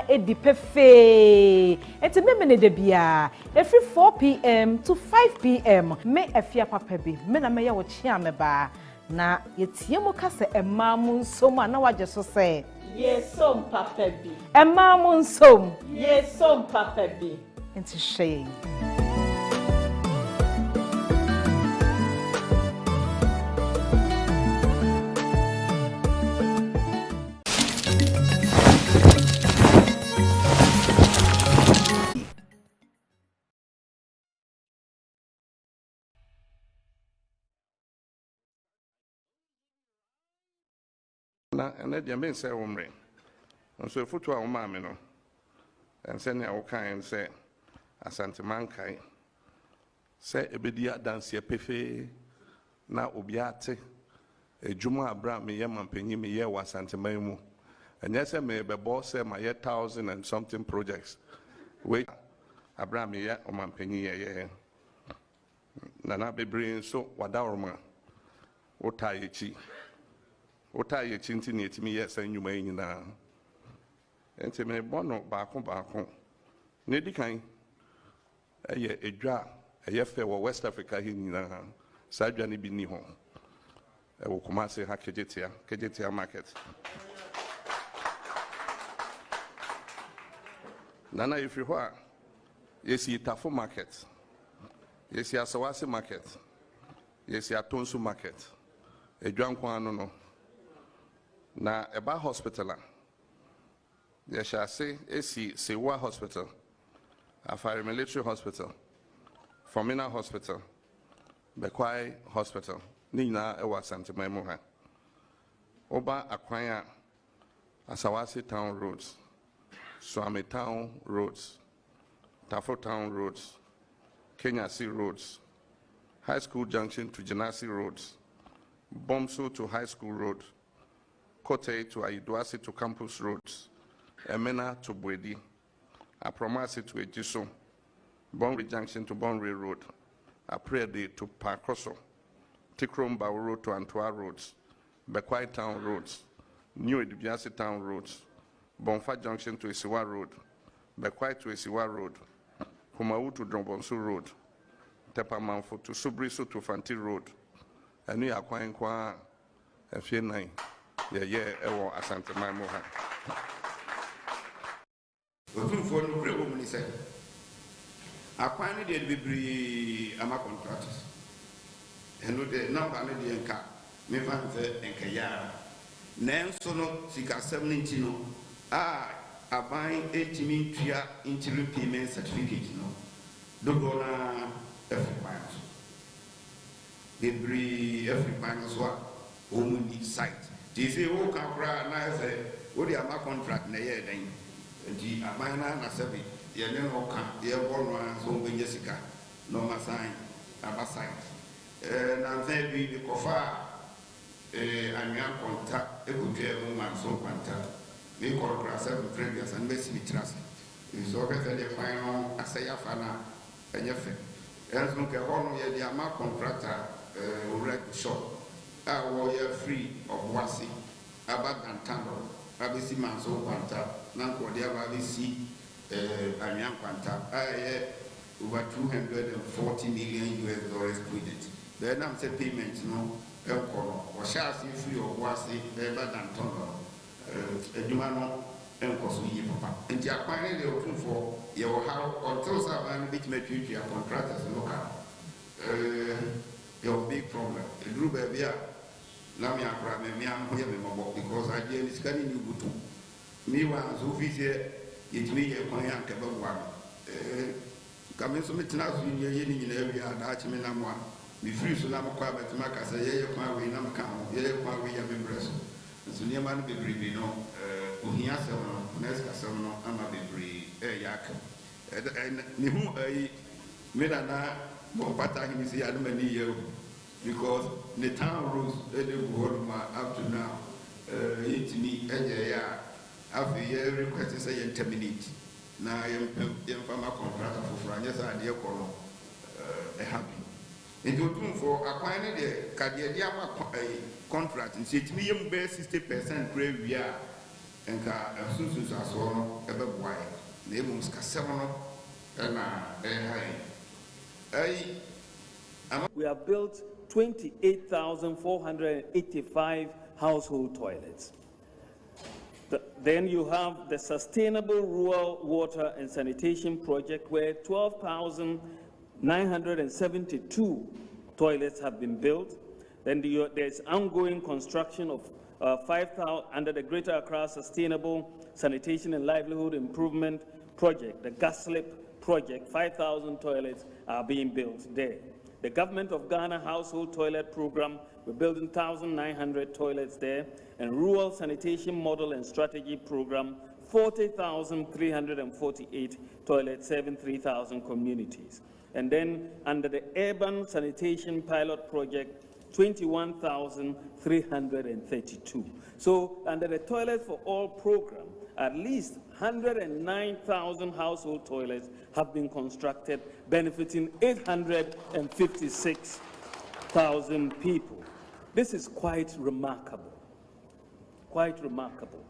edi pefe enti me ne de bia every 4 p.m. to 5 p.m. me afia papa bi me na me ye wo chia me ba na yetie mu kase emamu nsom na waje so se yesom papa bi emamu nsom yesom papa bi enti hye na ene dia me nse wo mre nso efutu a wo ma me no ense ne a wo kan se asante mankai se ebedi adanse pefe na obi ate ejuma abra me ye mampanyi me ye wa asante man mu enye se me bebo se ma ye 1000 and something projects we abra me ye o mampanyi ye na bebre nso wadaworma otayechi otaye chinti ne etimi ye san nyuma nyina enti me bono baako ne dikan eye edwa eye fe wo West Africa hi nyina sa adwa ne bi ni ho e wo Kumasi ha kejetia market nana if you are yesi Tafo market yesi Asawasi market yesi Atonsu market edwa nkwa no na eba hospital they shall say esi Sewa hospital Afari military hospital Formina hospital Bekwai hospital ni nyina ewa Santima mu ha oba akwan Asawasi town roads Swami town roads Tafo town roads Kenya Sea roads High School Junction to Janasi roads Bomso to High School road Kote to Aiduasi to Campus Roads, Emena to Bwedi, Apromasi to Ejiso, Bonri Junction to Bonri Road, Aprede to Parkoso, Tikromba Road to Antwa Roads, Bekwai Town Roads, New Edibiasi Town Roads, Bonfa Junction to Isiwa Road, Bekwai to Isiwa Road, Kumau to Drombonsu Road, Tepamanfo to Subriso to Fanti Road, Enu Yakwa Nkwa, F9. Yeah, ewo asante mamu ha. Otumfo no kure wo muni se. Akwan ne de bibiri ama contractors. Eno de number ne de nka me fa nze enka ya. Nenso no sikasem ne nti no aban etimi ntua interim payment certificate no. Dogo na every bibiri every bank so a omuni site. This is who can cry and say, what do you have a contract in a year? Then the Amana Nasabi, you know, you have one so when Jessica, no Masai, Abasai. And then we cover and young contact, a good woman, so contact. We call class 7 previous and basically trust. It's over the final Asayafana and Yafe. As look at one of the Ama contractor, wreck shop. Warrior free of Wasi, Abad and Tando, Abisi Manso Quanta, Nanko de Abisi, Anyan Quanta, over $240 million project. Then I'm saying payments, no, Elcono, or shall see free of Wasi, Abad and Tando, Dumano, and Kosu Papa. And the acquiring the open for your house until Savan, which may treat your contractors local. Your big problem. The group here. Now me akra me am here me mabo because I dey scan ni butu me wa so fi se yetimi ye kwan ya ka ba wa ka me so me tina so ni ye ni nyina wi ada chi me na mo me free so na mo kwa betima ka se ye kwan we na me ka ho ye kwan we ya me breso so ni ma no be bribe no ohia se no next ka se no ama be bribe ya ka ni hu me na mo pata ni se ya no mani ye because the town rules up to now, it me after year request say and terminate. Now I am farmer contractor for France, idea call happy. It would for acquiring the Cadiama contract and say to me, 60% grave year and soon as I saw ever Names Casamono and we have built 28,485 household toilets. Then you have the Sustainable Rural Water and Sanitation Project, where 12,972 toilets have been built. Then there's ongoing construction of 5,000 under the Greater Accra Sustainable Sanitation and Livelihood Improvement Project, the GASLIP project. 5,000 toilets are being built there. The Government of Ghana Household Toilet Program, we're building 1,900 toilets there. And Rural Sanitation Model and Strategy Program, 40,348 toilets, serving 3,000 communities. And then under the Urban Sanitation Pilot Project, 21,332. So under the Toilets for All program, at least 109,000 household toilets have been constructed, benefiting 856,000 people. This is quite remarkable. Quite remarkable.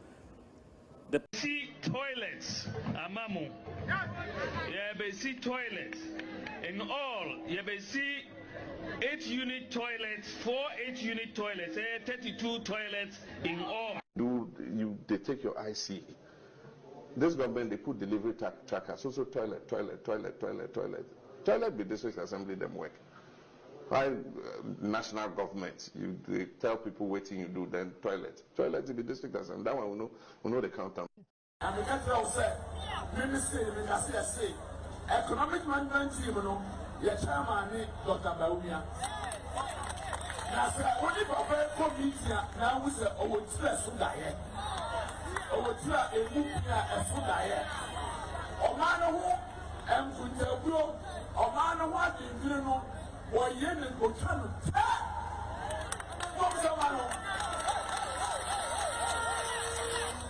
The toilets, Amamu. See toilets. In all, see 8-unit toilets, 4 8-unit toilets, 32 toilets in all. They take your IC. This government, they put delivery trackers, also toilet. Toilet be district assembly them work. Why national government, they tell people waiting you do, then toilet be district assembly. That one we know the count them. And the country said, economic management team, your chairman, Dr. Baumia. Now, sir, only for very committee now we say, oh, it's less than that. Oh, it's not a book here as food diet. Oh, man, who am to tell you, oh, man, what you know, or yen and go channel.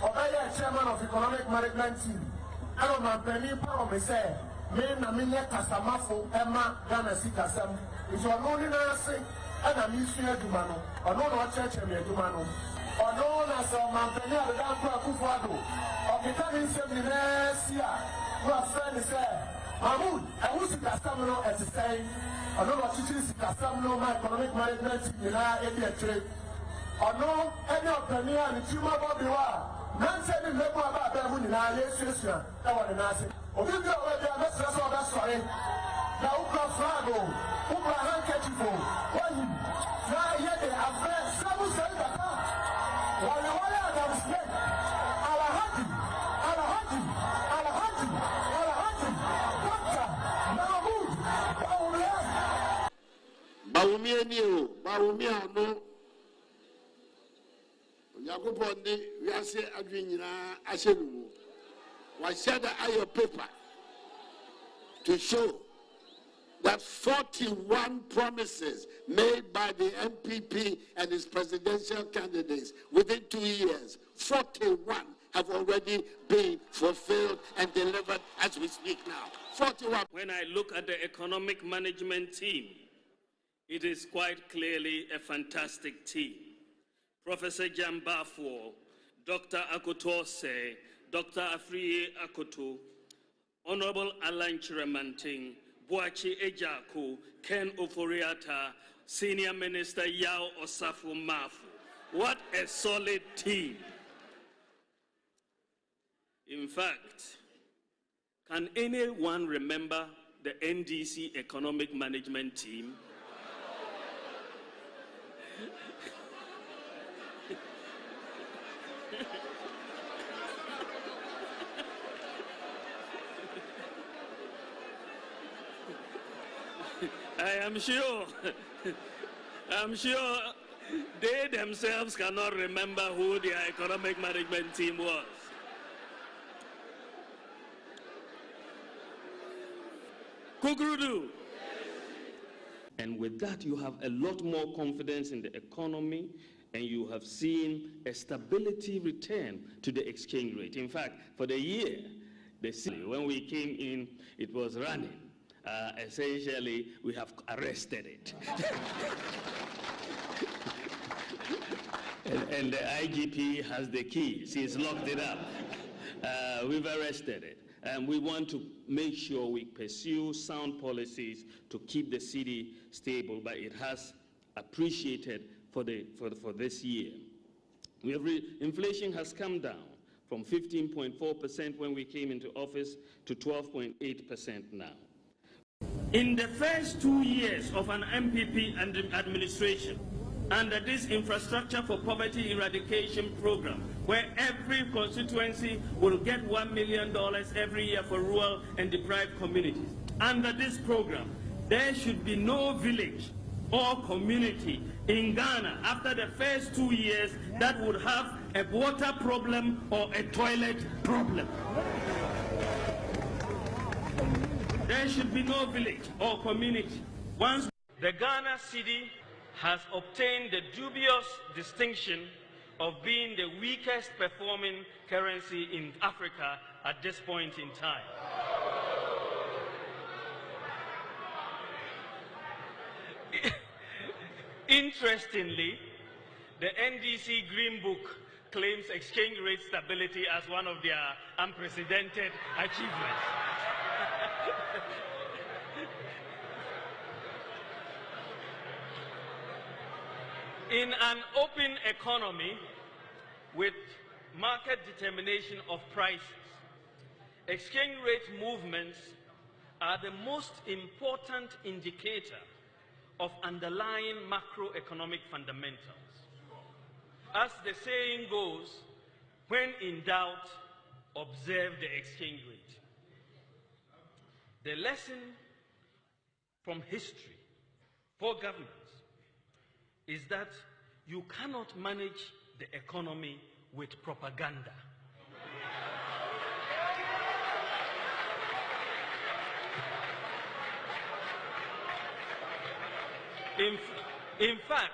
Obey chairman of economic management team. I don't know, Penny Power, say. Men are many Casamafo, Emma, Ghana Sikasam. If you are known in a say, and I'm used to Dumano, or no church and Dumano, or known as a Mampania, the Dampa Kufado, or becoming Seminaria, who are friends there. Mahmoud, I was in Casamano at the time. I know what teaching Casamano, my economic management in our area trade. Or no, any of the near and Chima Bobiwa. None said in the about them in our years, that was an answer. Now, Frago, Uber handkerchief, now yet they have read several cents. While the one that was spent, Alahati, Baumia, no. Yakupondi, we are saying, Adriana, Ashenu. Why said I your paper to show that 41 promises made by the MPP and its presidential candidates within 2 years, 41 have already been fulfilled and delivered as we speak now. 41. When I look at the economic management team, it is quite clearly a fantastic team. Professor Jambafo, Dr. Akutose, Dr. Afriye Akoto, Honorable Alan Chiramanting, Boachi Ejaku, Ken Oforiata, Senior Minister Yao Osafo Mafu. What a solid team. In fact, can anyone remember the NDC economic management team? I'm sure they themselves cannot remember who their economic management team was. Kukrudu. And with that, you have a lot more confidence in the economy, and you have seen a stability return to the exchange rate. In fact, for the year, when we came in, it was running. Essentially, we have arrested it. and the IGP has the keys. He's locked it up. We've arrested it. And we want to make sure we pursue sound policies to keep the city stable, but it has appreciated for this year. Inflation has come down from 15.4% when we came into office to 12.8% now. In the first 2 years of an MPP administration, under this Infrastructure for Poverty Eradication program, where every constituency will get $1 million every year for rural and deprived communities. Under this program, there should be no village or community in Ghana after the first 2 years that would have a water problem or a toilet problem. There should be no village or community. Once the Ghana cedi has obtained the dubious distinction of being the weakest performing currency in Africa at this point in time. Interestingly, the NDC Green Book claims exchange rate stability as one of their unprecedented achievements. In an open economy with market determination of prices, exchange rate movements are the most important indicator of underlying macroeconomic fundamentals. As the saying goes, when in doubt, observe the exchange rate. The lesson from history for governments is that you cannot manage the economy with propaganda. In fact,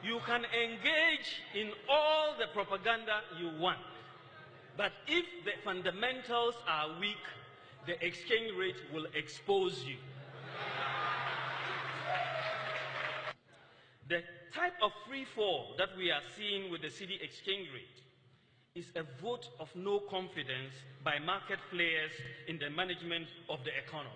you can engage in all the propaganda you want, but if the fundamentals are weak, the exchange rate will expose you. The type of free fall that we are seeing with the cedi exchange rate is a vote of no confidence by market players in the management of the economy.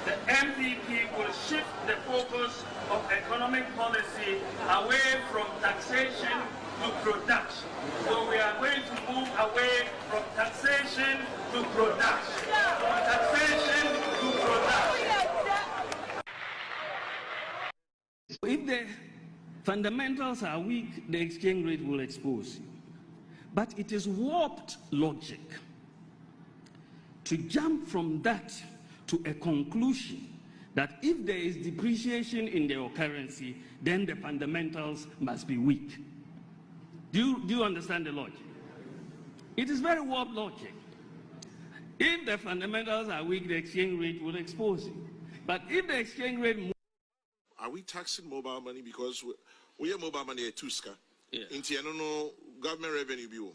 The MPP will shift the focus of economic policy away from taxation to production. So we are going to move away from taxation to production. From taxation to production. If the fundamentals are weak, the exchange rate will expose you. But it is warped logic to jump from that to a conclusion that if there is depreciation in your currency, then the fundamentals must be weak. Do you understand the logic? It is very warped logic. If the fundamentals are weak, the exchange rate will expose you. But if the exchange rate... Are we taxing mobile money because we have mobile money at Tuska? Yeah. No government revenue bill.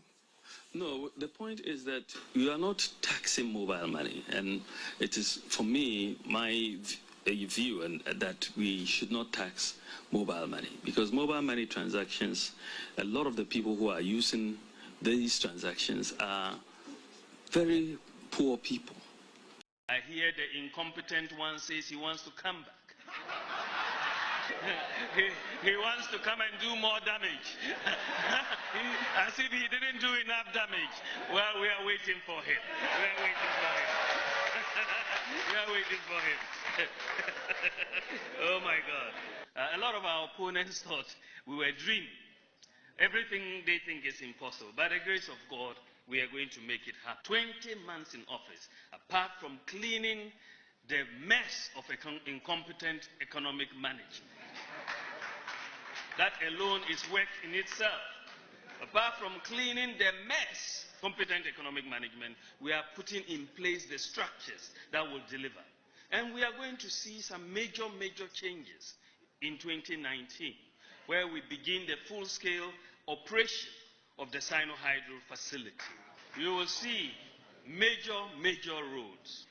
No, the point is that you are not taxing mobile money, and it is, for me, my view and that we should not tax mobile money, because mobile money transactions, a lot of the people who are using these transactions are very poor people. I hear the incompetent one says he wants to come back. He wants to come and do more damage. As if he didn't do enough damage. Well, we are waiting for him. We are waiting for him. We are waiting for him. Oh my God. A lot of our opponents thought we were dreaming. Everything they think is impossible. By the grace of God, we are going to make it happen. 20 months in office, apart from cleaning the mess of incompetent economic management. That alone is work in itself. Apart from cleaning the mess, competent economic management, we are putting in place the structures that will deliver. And we are going to see some major changes in 2019, where we begin the full-scale operation of the Sino-Hydro facility. You will see major roads,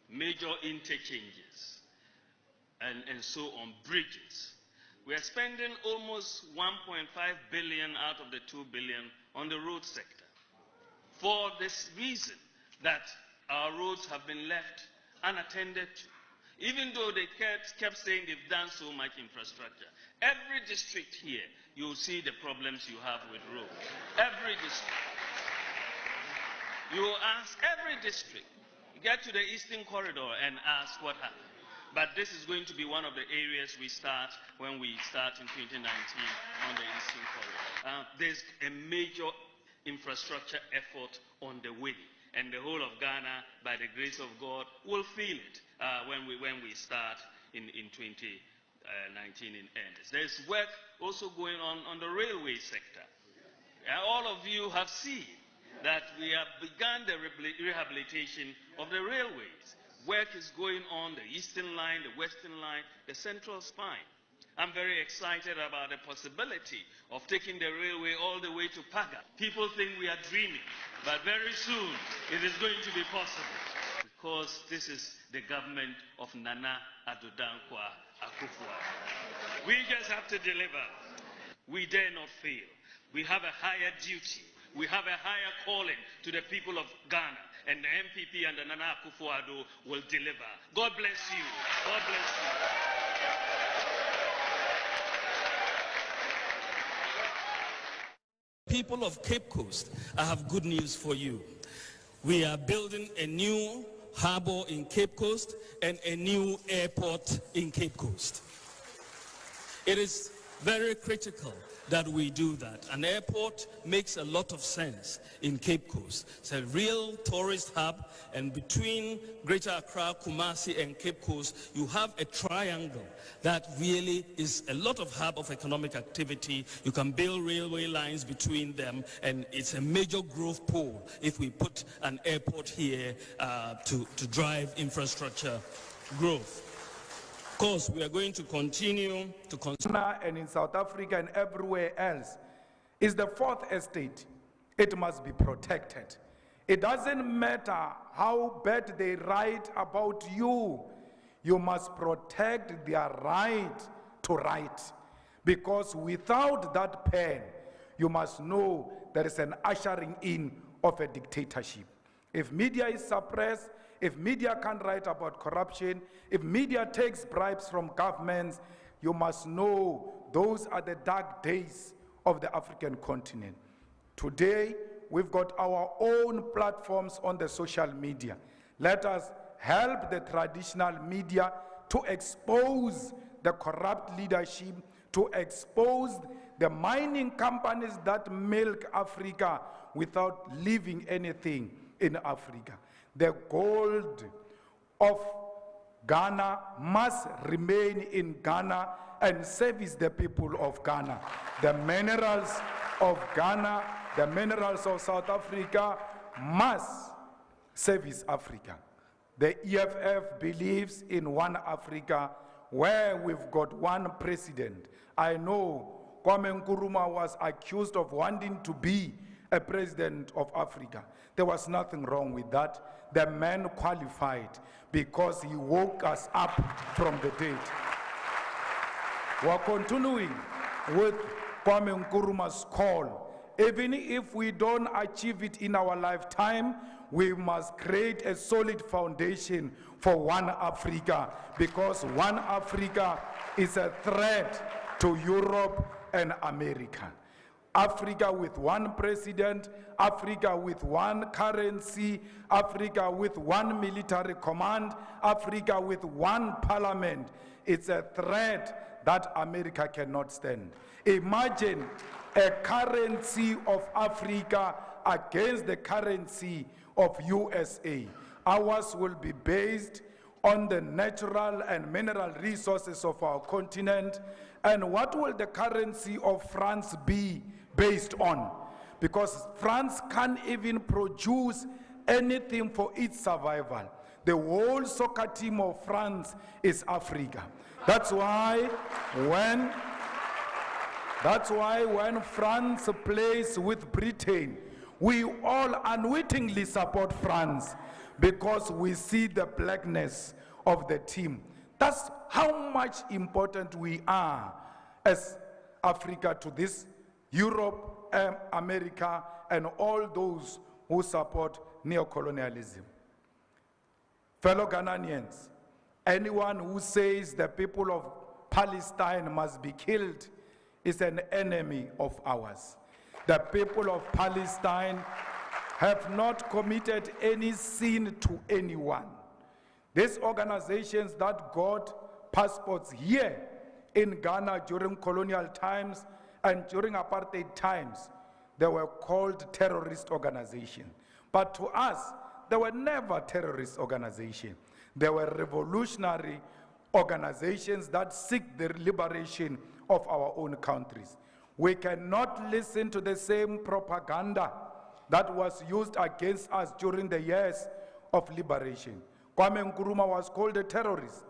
major interchanges, and so on, bridges, We are spending almost 1.5 billion out of the 2 billion on the road sector. For this reason that our roads have been left unattended to. Even though they kept saying they've done so much infrastructure. Every district here, you'll see the problems you have with roads. Every district. You ask every district. You get to the Eastern Corridor and ask what happened. But this is going to be one of the areas we start when we start in 2019 on the Eastern Corridor. There's a major infrastructure effort on the way. And the whole of Ghana, by the grace of God, will feel it when we start in 2019 in earnest. There's work also going on the railway sector. All of you have seen that we have begun the rehabilitation of the railways. Work is going on, the Eastern Line, the Western Line, the Central Spine. I'm very excited about the possibility of taking the railway all the way to Paga. People think we are dreaming, but very soon it is going to be possible. Because this is the government of Nana Addo Dankwa Akufo-Addo. We just have to deliver. We dare not fail. We have a higher duty. We have a higher calling to the people of Ghana. And the MPP and the Nana Akufo-Addo will deliver. God bless you. God bless you. People of Cape Coast, I have good news for you. We are building a new harbor in Cape Coast and a new airport in Cape Coast. It is very critical that we do that. An airport makes a lot of sense in Cape Coast. It's a real tourist hub, and between Greater Accra, Kumasi, and Cape Coast, you have a triangle that really is a lot of hub of economic activity. You can build railway lines between them, and it's a major growth pole if we put an airport here to drive infrastructure growth. Of course, we are going to continue to and in South Africa and everywhere else is the fourth estate. It must be protected. It doesn't matter how bad they write about you. You must protect their right to write. Because without that pen, you must know there is an ushering in of a dictatorship. If media is suppressed, if media can't write about corruption, if media takes bribes from governments, you must know those are the dark days of the African continent. Today, we've got our own platforms on the social media. Let us help the traditional media to expose the corrupt leadership, to expose the mining companies that milk Africa without leaving anything in Africa. The gold of Ghana must remain in Ghana and service the people of Ghana. The minerals of Ghana, the minerals of South Africa must service Africa. The EFF believes in one Africa where we've got one president. I know Kwame Nkrumah was accused of wanting to be a president of Africa. There was nothing wrong with that. The man qualified because he woke us up from the dead. We're continuing with Kwame Nkrumah's call. Even if we don't achieve it in our lifetime, we must create a solid foundation for one Africa, because one Africa is a threat to Europe and America. Africa with one president, Africa with one currency, Africa with one military command, Africa with one parliament. It's a threat that America cannot stand. Imagine a currency of Africa against the currency of USA. Ours will be based on the natural and mineral resources of our continent. And what will the currency of France be based on? Because France can't even produce anything for its survival. The whole soccer team of France is Africa. That's why when France plays with Britain, we all unwittingly support France because we see the blackness of the team. That's how much important we are as Africa to this, Europe, America, and all those who support neocolonialism. Fellow Ghanaians, anyone who says the people of Palestine must be killed is an enemy of ours. The people of Palestine have not committed any sin to anyone. These organizations that got passports here in Ghana during colonial times and during apartheid times, they were called terrorist organizations. But to us, they were never terrorist organizations. They were revolutionary organizations that seek the liberation of our own countries. We cannot listen to the same propaganda that was used against us during the years of liberation. Kwame Nkrumah was called a terrorist.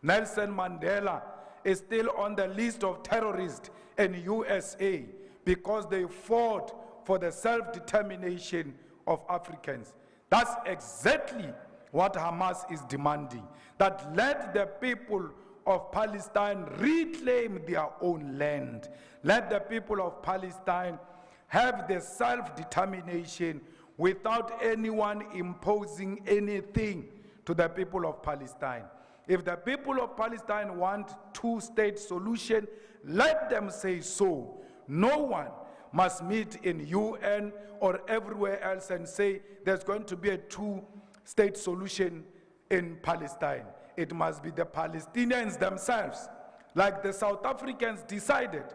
Nelson Mandela is still on the list of terrorists in USA because they fought for the self-determination of Africans. That's exactly what Hamas is demanding, that let the people of Palestine reclaim their own land. Let the people of Palestine have the self-determination without anyone imposing anything to the people of Palestine. If the people of Palestine want two-state solution, let them say so. No one must meet in UN or everywhere else and say there's going to be a two-state solution in Palestine. It must be the Palestinians themselves, like the South Africans decided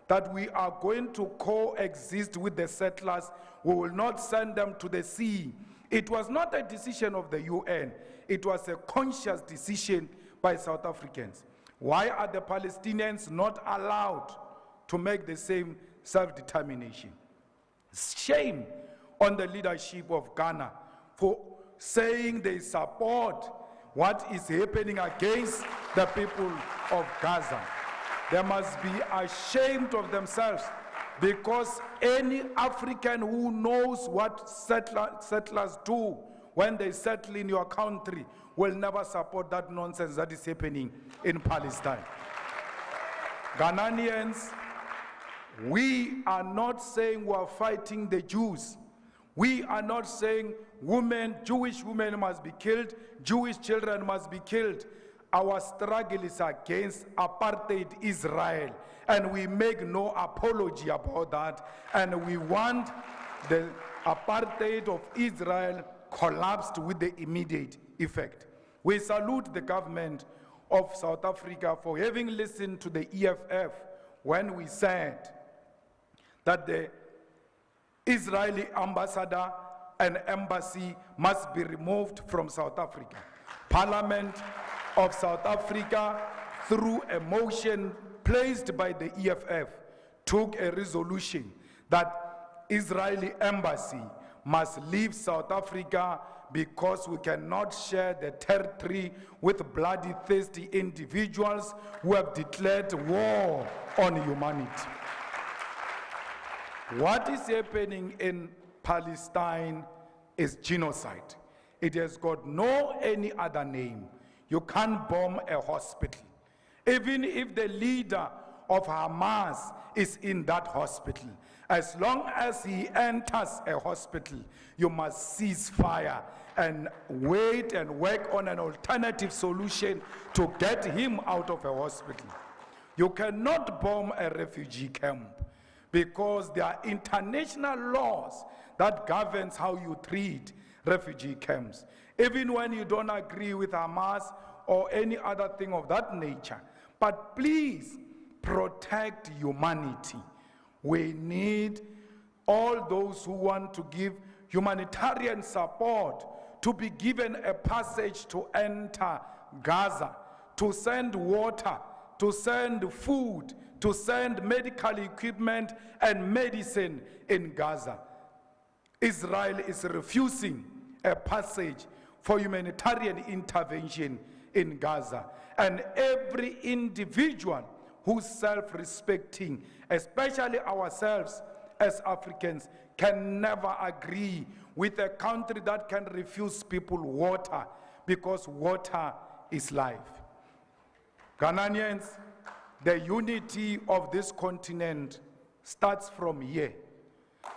that we are going to coexist with the settlers. We will not send them to the sea. It was not a decision of the UN. It was a conscious decision by South Africans. Why are the Palestinians not allowed to make the same self-determination? Shame on the leadership of Ghana for saying they support what is happening against the people of Gaza. They must be ashamed of themselves, because any African who knows what settlers do when they settle in your country will never support that nonsense that is happening in Palestine. Ghanaians, we are not saying we are fighting the Jews. We are not saying Jewish women must be killed, Jewish children must be killed. Our struggle is against apartheid Israel, and we make no apology about that, and we want the apartheid of Israel collapsed with the immediate effect. We salute the government of South Africa for having listened to the EFF when we said that the Israeli ambassador and embassy must be removed from South Africa. Parliament of South Africa, through a motion placed by the EFF, took a resolution that Israeli embassy must leave South Africa because we cannot share the territory with bloody, thirsty individuals who have declared war on humanity. What is happening in Palestine is genocide. It has got no any other name. You can't bomb a hospital. Even if the leader of Hamas is in that hospital, as long as he enters a hospital, you must cease fire and wait and work on an alternative solution to get him out of a hospital. You cannot bomb a refugee camp because there are international laws that governs how you treat refugee camps. Even when you don't agree with Hamas or any other thing of that nature. But please protect humanity. We need all those who want to give humanitarian support to be given a passage to enter Gaza, to send water, to send food, to send medical equipment and medicine in Gaza. Israel is refusing a passage for humanitarian intervention in Gaza. And every individual who's self-respecting, especially ourselves as Africans, can never agree with a country that can refuse people water, because water is life. Ghanaians, the unity of this continent starts from here,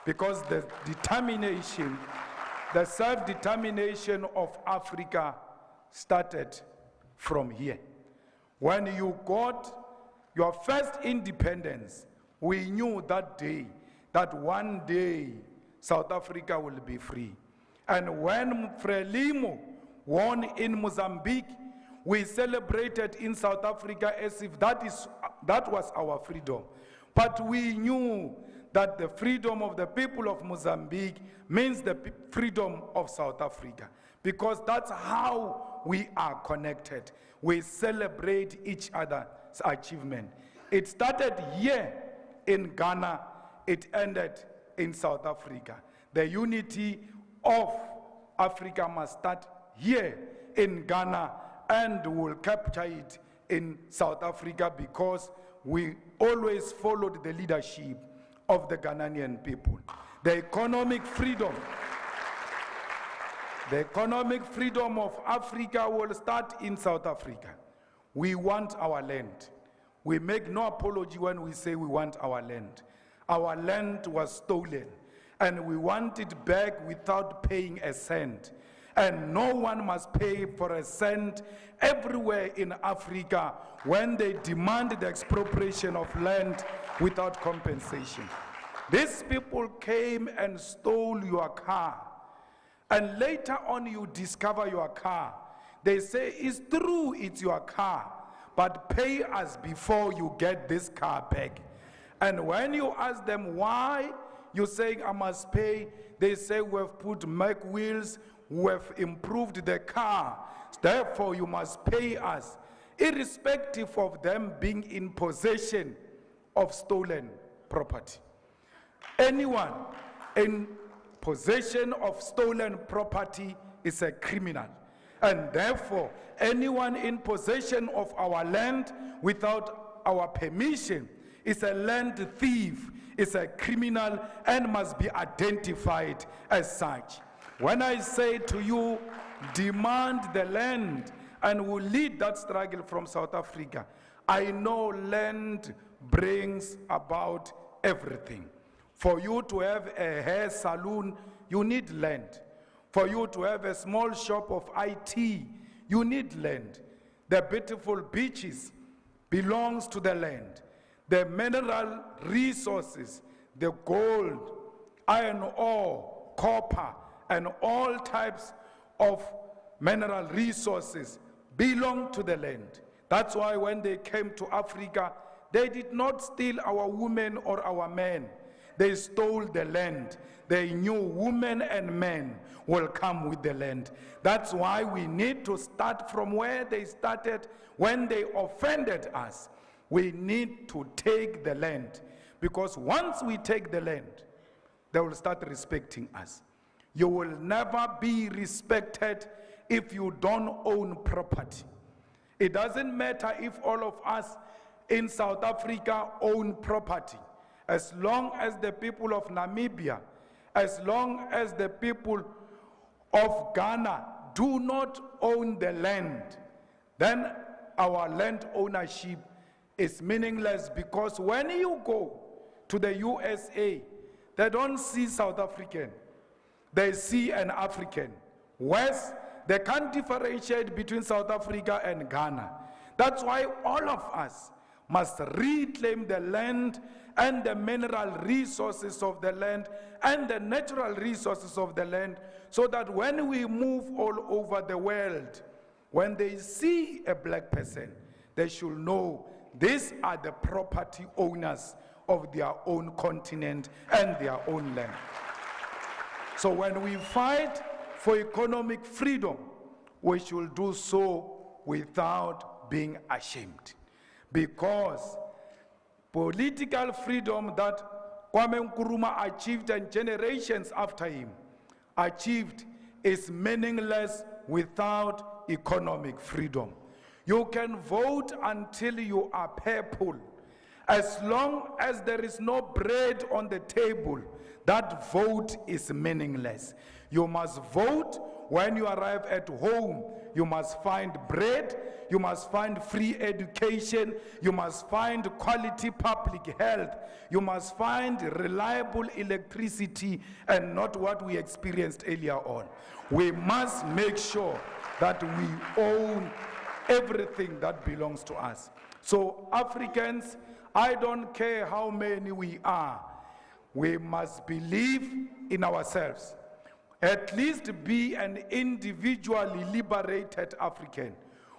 because the determination, the self-determination of Africa started from here. When you got your first independence, we knew that day that one day South Africa will be free. And when Frelimo won in Mozambique, we celebrated in South Africa as if that was our freedom. But we knew that the freedom of the people of Mozambique means the freedom of South Africa, because that's how we are connected. We celebrate each other's achievement. It started here in Ghana, it ended in South Africa. The unity of Africa must start here in Ghana, and will capture it in South Africa, because we always followed the leadership of the Ghanaian people. The economic freedom of Africa will start in South Africa. We want our land. We make no apology when we say we want our land. Our land was stolen, and we want it back without paying a cent. And no one must pay for a cent everywhere in Africa when they demand the expropriation of land without compensation. These people came and stole your car, and later on you discover your car. They say, it's true, it's your car, but pay us before you get this car back. And when you ask them why you saying I must pay, they say, we've put Mac wheels, we've improved the car, therefore you must pay us, irrespective of them being in possession of stolen property. Anyone in possession of stolen property is a criminal, and therefore anyone in possession of our land without our permission is a land thief, is a criminal, and must be identified as such. When I say to you, demand the land, and will lead that struggle from South Africa, I know land brings about everything. For you to have a hair salon, you need land. For you to have a small shop of IT, you need land. The beautiful beaches belongs to the land. The mineral resources, the gold, iron ore, copper, and all types of mineral resources belong to the land. That's why when they came to Africa, they did not steal our women or our men. They stole the land. They knew women and men will come with the land. That's why we need to start from where they started when they offended us. We need to take the land, because once we take the land, they will start respecting us. You will never be respected if you don't own property. It doesn't matter if all of us in South Africa own property. As long as the people of Namibia, as long as the people of Ghana do not own the land, then our land ownership is meaningless, because when you go to the USA, they don't see South African. They see an African. West, they can't differentiate between South Africa and Ghana. That's why all of us must reclaim the land and the mineral resources of the land and the natural resources of the land, so that when we move all over the world, when they see a black person, they should know these are the property owners of their own continent and their own land. So when we fight for economic freedom, we should do so without being ashamed. Because political freedom that Kwame Nkrumah achieved and generations after him achieved is meaningless without economic freedom. You can vote until you are purple. As long as there is no bread on the table, that vote is meaningless. You must vote when you arrive at home. You must find bread. you must find free education, you must find quality public health, you must find reliable electricity and not what we experienced earlier on. We must make sure that we own everything that belongs to us. So Africans, I don't care how many we are, we must believe in ourselves. At least be an individually liberated African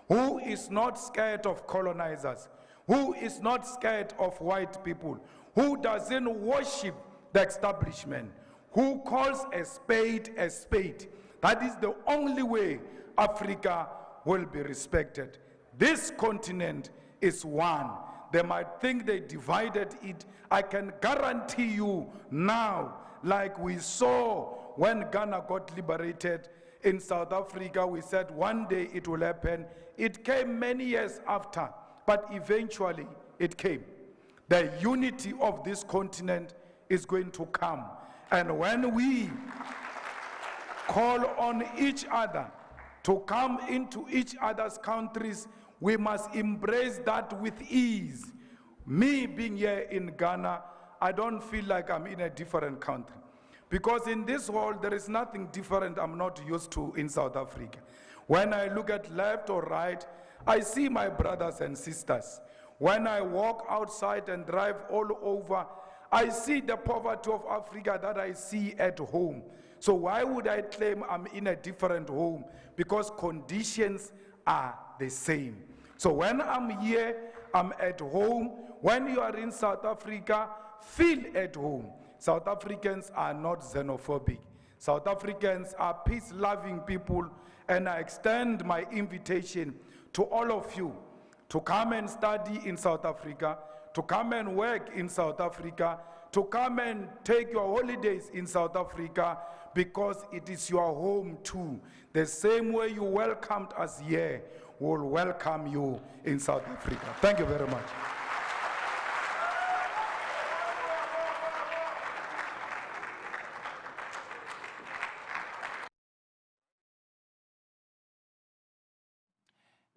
who is not scared of colonizers, who is not scared of white people, who doesn't worship the establishment, who calls a spade a spade. That is the only way Africa will be respected. This continent is one. They might think they divided it. I can guarantee you now, like we saw when Ghana got liberated in South Africa, we said one day it will happen. It came many years after, but eventually it came. The unity of this continent is going to come. And when we call on each other to come into each other's countries, we must embrace that with ease. Me being here in Ghana, I don't feel like I'm in a different country. Because in this world, there is nothing different I'm not used to in South Africa. When I look at left or right, I see my brothers and sisters. When I walk outside and drive all over, I see the poverty of Africa that I see at home. So why would I claim I'm in a different home? Because conditions are the same. So when I'm here, I'm at home. When you are in South Africa, feel at home. South Africans are not xenophobic. South Africans are peace-loving people, and I extend my invitation to all of you to come and study in South Africa, to come and work in South Africa, to come and take your holidays in South Africa, because it is your home too. The same way you welcomed us here, will welcome you in South Africa. Thank you very much.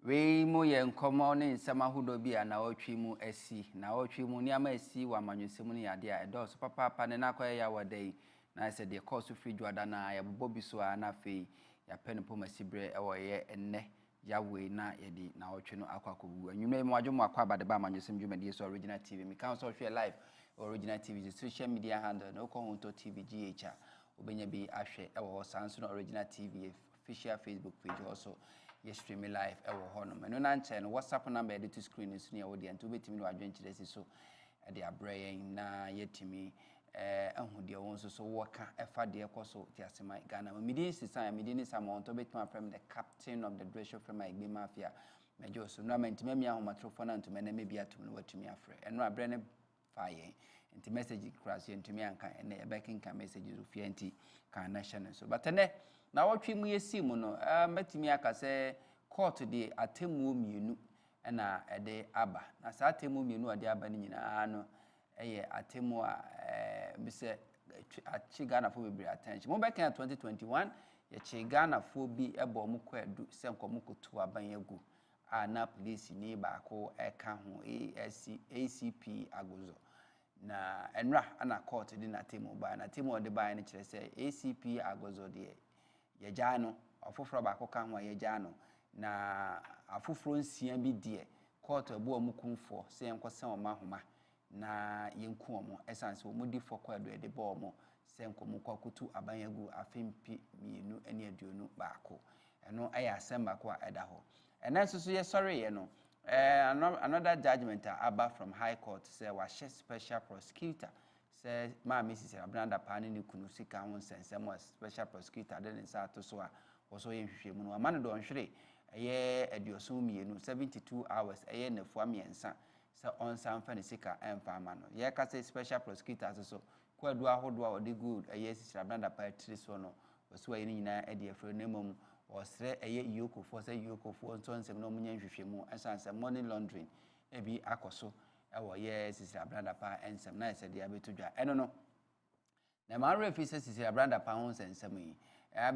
We mo ye nkomo ne nsema hudo bia na otwi mu asi na otwi mu niama asi wa manwesemu ne yade a edo so papa ne nakoye ya wadai na se de course free juada na ya bobo biso a na fe ya pen poma sibre e wo ye enne ya we na yedi na otwi no akwakogu anwume mu adwo mu akwa bade ba manwesemu dwumadi so original tv me kan so hwe live original tv social media handle no ko Huntor tv gh obenya bi ahwe e wo sanso no original tv official facebook page also. Yes, stream live ewo hono me no na nche no WhatsApp number edit screen is near odi and to betimi no adwen chiresi so e de abrayen na yetimi ahudie won so woka efa de ekoso ti asema Ghana medin sisan medin Samuel Huntor betimi afrem the captain of the dress show from my igbe mafia mejo so no mentimi mi ahomatrofo na ntome na mebi atum no watumi afre eno abre ne faye nti message cross yentumi anka ene e backing ka messages ofia nti kan national so but ene na watwi mu yesi mu no metimi aka se court de atemu mienu na ede aba na sa atemu mienu ade aba ni nyina no eye atemu a bise achi Ghana fo bebre attention mo back in 2021 ye chi Ghana fo bi ebo mo ko edu se nkomo kotu aban yagu na police ni ba ko eka ho ACP agozo na enra ana court de na atemu ba na atemu de ba ni kire se ACP agozo de yejano afufro ba ko kan wa yejano na afufro nsia bi de court abu amukunfo se enkosen o mahoma na yenku omo essence omo di fo kwado e de ba omo se enkomo kwakutu abanyagu afempi mienu ene aduonu ba ko eno aya asemba ko eda ho ena so ye sorry ye no another judgment aba from high court say wa special prosecutor say ma Mrs. Abranda Pani ni kunu sika ho nsensem was special prosecutor de nsa to so a wo ye hwehwemu no amane do nhwere eye adioso mienu 72 hours eye nafu amiensa se onsan fa ne sika emfa ama no ye ka say special prosecutor so kwadu ahodo a ode good eye Mrs. Abranda Pani so no wo ye nyina e de afro nemom osre eye iyokofo say iyokofo nsonsem no munya hwehwemu esanse money laundering ebi akoso ewo ye Mrs. Abranda Pa ensem na ese de abetudwa eno no na ma refi Mrs. Abranda Pa ho nsensem yi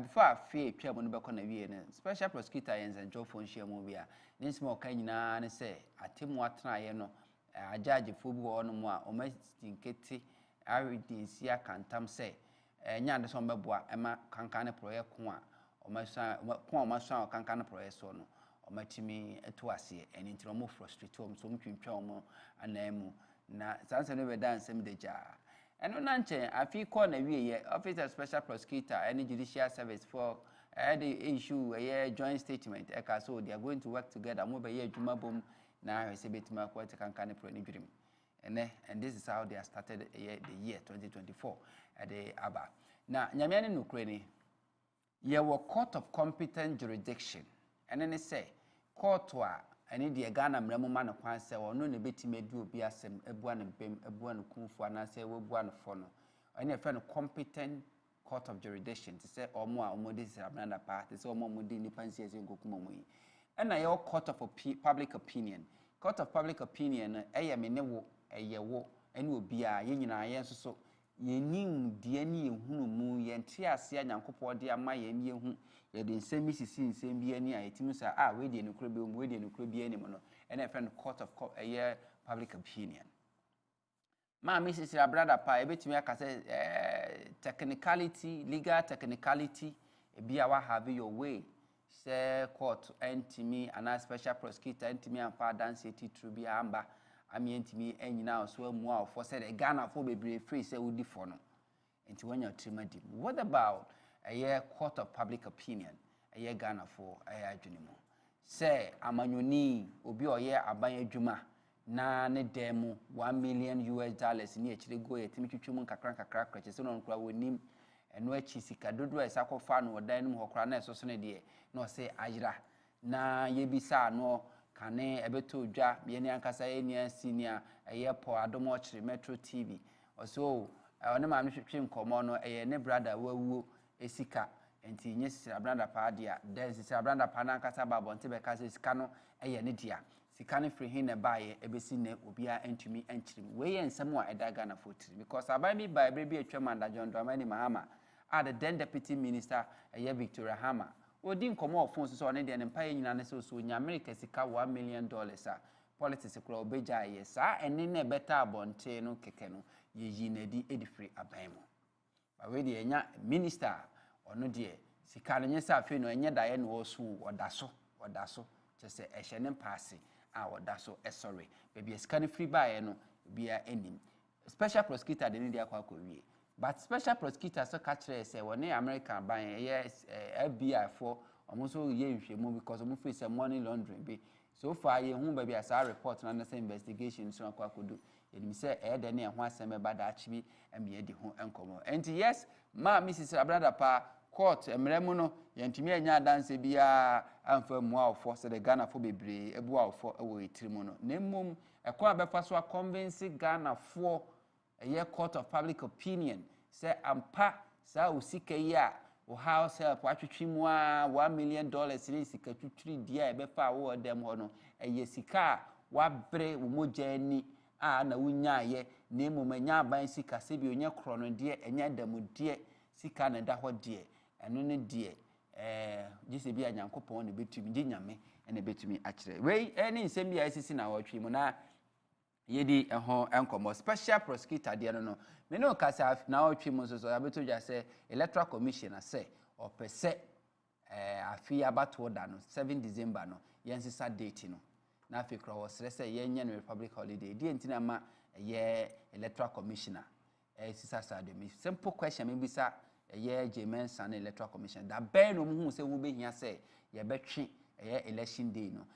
before I fear trouble no be na wie ne special prosecutor yens and Joe phone share mo bia ne small kan nyina ne say atemu atena ye no ajaje fobu wo no mo a o ma stinketi evidence ya kantam say nya de so mbeboa ema kankan ne project ko a o ma so kankan ne project so no o ma timi eto ase eni ntiro mo frustrate o so mtwintwa o mo anamu na sanse no be dance dem deja eno na nche afi call na wie office of special prosecutor any judicial service for the issue a joint statement eka so they are going to work together mo be ye adwuma bom na hwese betima ko te kankan pro ni dwirim and this is how they have started the year 2024 at the aba na nyame no kure ni ye wo court of competent jurisdiction and then say court wa ani de Ghana mramu ma no kwan se wono ne betime du obi asem ebua ne bem ebua ne kunfu ana se wobua ne fo no ani efe no competent court of jurisdiction to say omo a omo dis abnanda part say omo di ni pansi ese ngokumo mu yi na ye court of public opinion court of public opinion eye me ne wo eye wo ani obi a ye nyina ye nsoso ye nim de ani ehunu mu ye nte ase anyankopɔ de ama ye ni ehu ye de nsɛm sisi nsɛm bi ani a yetimi sa we de nukro bi mu we de nukro bi ani mu no na friend court of public opinion ma mi sisi brother pa e betimi aka say technicality legal technicality e bia wa have your way say court entimi ana special prosecutor entimi amfa dance titru bi amba ami entimi enyina so amu a for say the Ghana for bebre free say wodi for no enti wanya trimadi what about a court of public opinion a Ghana for adwunimo say amanyoni obi oye aban adwuma na ne demo $1 million ni echire go yetimi twetwum kakra kwache so no nkura wonim eno achi sika dodo esakofa no odan no hokora na eso so ne de no say ayira na yebisa no kane ebeto dwa ye ne ankasa ye ne senior po adomo chire Metro TV also one ma no hwetwe nkomo no ne brother wawu esika enti nye sisi brother pa dia den sisi brother pa na ankasa babo nte be kasa sika no ne dia sika ne free hin ne bae ebesi ne obia entumi enchiri we ye nsem a eda Ghana fotiri because aban bi ba ebre bi atwa manda John Dramani Mahama the then deputy minister Victoria Hammer odi nkomo ofon so ne de ne mpa nyina ne so nya America sika $1 million politics kura obeja ye sa ene ne beta abonte no keke no ye na di edifri aban mo ba we de nya minister ono de sika ne nyesa afi no enye dae no osu odaso chese ehye ne passe odaso sorry baby sika ne free buy no bia enim special prosecutor de ne dia kwa wie but special prosecutor so catch say woni American ban yes FBI for almost ye nhwemu because omo face money laundering be so far ye hu ba bia sa report na say investigation so akwa kodu enim say de ne ho asem ba da achi bi de ho enkomo and yes ma Mrs. Abrada pa court emremu no yentumi anya dance bia amfa mu afo say the Ghana for bebre ebu afo ewo etirimu no nemmom ekwa befa so convince Ghana for a court of public opinion say ampa sa usika ya o house help atwetwimu a $1 million ni sika twitwiri dia e befa wo dem ho no sika wa bre wo moja ni na wunya ye na emomanya ban sika se bi onye krono de enya damu de sika na da ho de eno ne de gise bi anyankopon ne betumi di nyame ene betumi akire we eni nsem bi asisi na wotwi mu na yedi eho enkomo special prosecutor de no me no kasa na otwi mu so abeto dwa say electoral commission say opese afi abato da no 7 December no yensisa date no na afi kro wo sere say yenye no republic holiday di entina ma ye electoral commissioner sisa sade me simple question me bisa ye James San electoral commission da ben no mu hu say wo behia say ye betwe election day no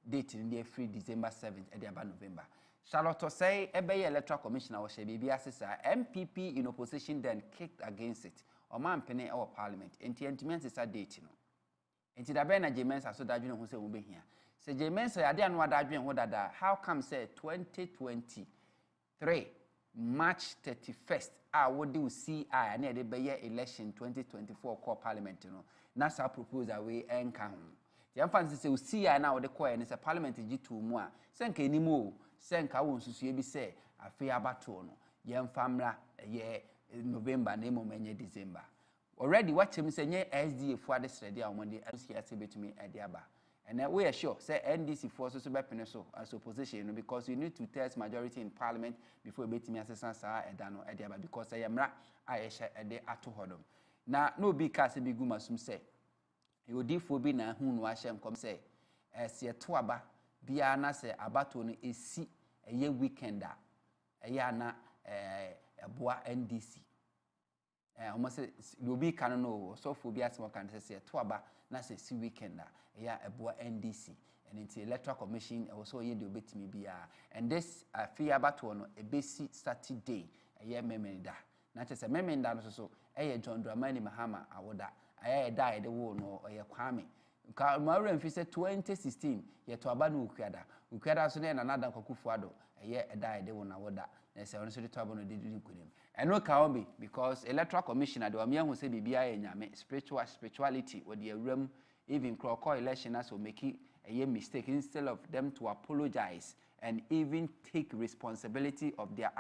date no dey free December 7th e dey aba November Charlotte say ebeye electoral commissioner wo she bibia sisa MPP in opposition then kicked against it o man pene our parliament enti sisa date no enti da be na James aso dadwene ho se wo behia se James ade anu adadwene ho dada how come say 2023 March 31st wo de CI na de beye election 2024 core parliament no na sa proposal we enka ho yamfa se CI na wo de core ne se parliament gitu mu a senka enimo senka won susu bi se afi abato no yemfa mra ye November na emomenye December already watch him say nye SDA for this ready on Monday and see as between Ediaba. And we are sure say NDC forces to be so as opposition because you need to test majority in parliament before betting assistance Edano Ediaba because I am I share a day at hodom. Now no big cast be good masum say. You would for be na who no Hashem come say as ye twaba biana say abato no esi a year weekender a yana a boa NDC. Almost you be canon no so for be as more can say twaba na say si weekender a boa NDC and into electoral commission also ye do bet me be and this free abato no a basic Saturday a year memenda na just a memenda so John Dramani Mahama awoda died the war no or Kwame. Maureen fi said 2016 yet to abanu Ukiada so then another Kokufuado a year died the one awoda. They say honestly to abano did him. And no Kaombi because electoral commissioner do amia who say BBI nyame spirituality or the realm even Crocco election as will make it a year mistake instead of them to apologize and even take responsibility of their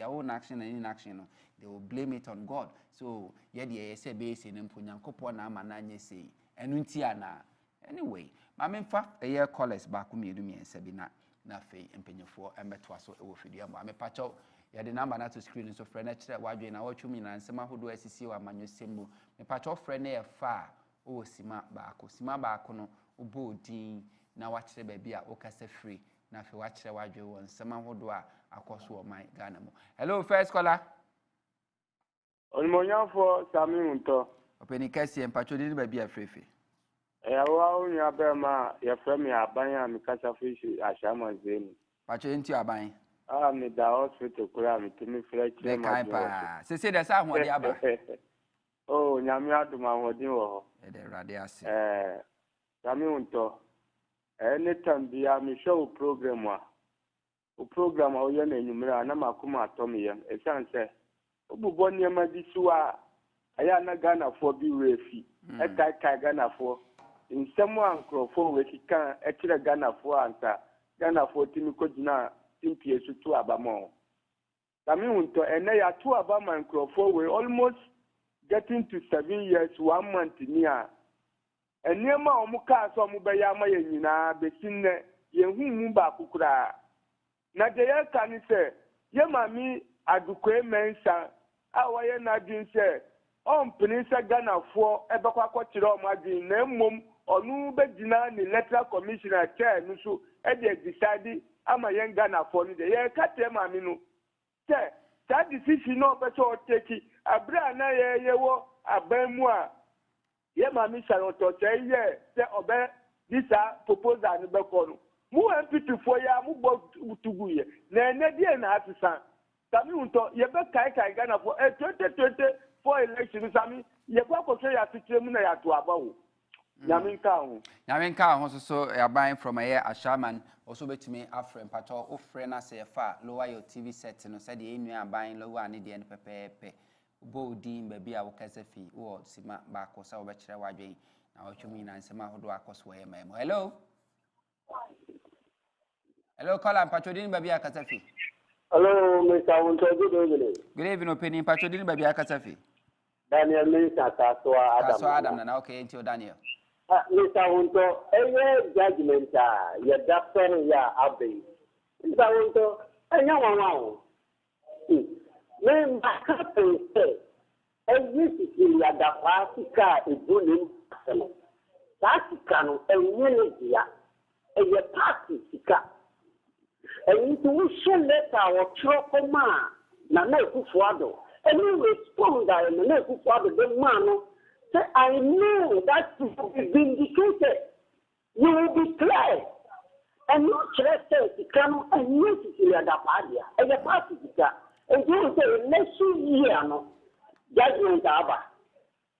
own action and inaction. They will blame it on God. So, yeah, the say base in Punyankopo na mananye say. And untiana. Anyway, my main fact a year callers back me do me and Sabina na fe and penny for and metwaso over Fidia. I'm a patch out. Yeah, the number not to screen so friend why you know what you mean and some who do SCC or manu symbol. Me patch off friend near far. Oh, Sima Bacono, Ubo Dean, now watch the baby at Okasa free. Now, if you watch the wardrobe and someone who do across my Ganamo. Hello, first caller. On for Samuel Huntor. Open Cassie and Patrol baby a free. Wow, your Bema, your family are buying a Mikasa fish at Shaman Zane. Patrol into your buying. Ah, me the hospital cram to me flex. They say there's someone the other. Oh, Nyamia to my audio. The radiasi. Samuel Huntor. Anytime be a show program. O program o yana enyumira na makuma atomi ya. Esan say obubo niema disuwa aya na Ghana for bi refi. Kai Ghana for. Nsemu ankrofo we kika ekire Ghana for anta. Ghana for timi ko gina timpi esu tu abamo. Samuel Huntor ene ya tu abama ankrofo we almost getting to 7 years 1 month near. And near my Muka, so Mubayama Yina, Besine, Yehu ba Kukura. Nadia can say, Yamami, Aduque Mensa, our Nadine said, on Peninsula Ghana for Ebakotiro Magin, Nemum, or Nubedina, the electoral commissioner chair, Nusu, and they decided, I'm a young Ghana for the year, Katema Minu. Say, that decision no better take it, a brand yewo, a bemwa. Ye mami Sharoto say ye say obe this proposal ni be kono mu MP for ya mu bo tugu ye na ene die na atisa Samuel Huntor ye be kai Ghana for 2024 election Sami ye kwa ko ya titire mu na ya to abawo Nyaminka ho so yaban from a year Ashaman also betimi afrem pato o friend na say fa lower your TV set no said the enu aban lower ani de pepepe Bo din baby a wokasa fi wo sima ba ko sa obekire wadwen na otwumi na nsema hodo akoso ye memo. Hello caller patrodin baby akasa fi. Hello Mr. Huntor, good evening. Good evening opinion patrodin baby akasa fi. Daniel Mesa Kaso Adam na okay until Daniel. Mr. Huntor, any judgment ya doctor ya abe. Mr. Huntor, anya wawo. When I happen to say, every city at the Africa is doing African and unity, and your party, and intuition letter or Chopoma, Nanaku Fuado, and you respond that Nanaku Fuado, the man, say, I know that you will be vindicated, you will be clear, and not just say, come and unity at the party, and your party. And you say, next year, no judgment aba.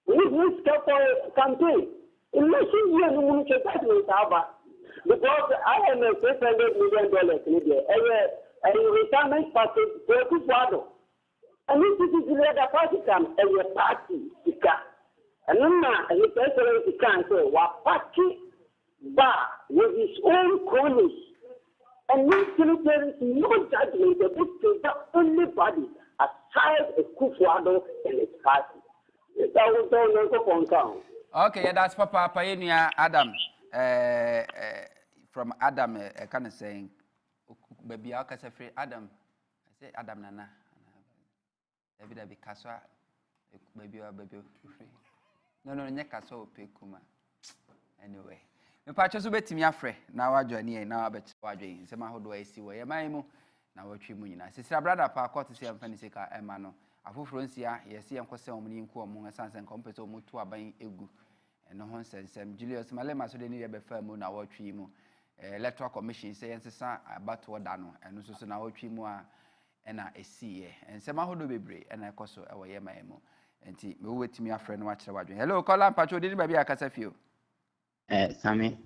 We stop for campaign. In next year, we will get judgment aba. Because I am a $600 million Canadian, a retirement package for Kufuado. And this is the party come and your party, and then the president can say, what party bar with his own cronies. And there is no judgment of this is the only body aside a Kufuado and its party. Okay, yeah, that's Papa Pioneer Adam. From Adam, kind of saying, baby, I can say free Adam. I say Adam Nana. David be Kaswa, baby, free. No, Nyakaso Pekuma. Anyway, the patches will bet me afraid. Now I join here, now I bet Wadring. Some how do I see where my mo? Now what you mean? I say, brother, Park to see a fancy car, Emano. A full Francia, yes, see, Uncle Sam, among sons and compass or Mutua buying egu. And no one says, Julius Malema, so they need a befer moon, our trimo. Electoral Commission says, about what dano, and also now trimo and I see, and some how do be brave, and I cost our yamamo. And we wait to me a friend watch the watching. Hello, Colin Pacho, did maybe I can say few. Sammy,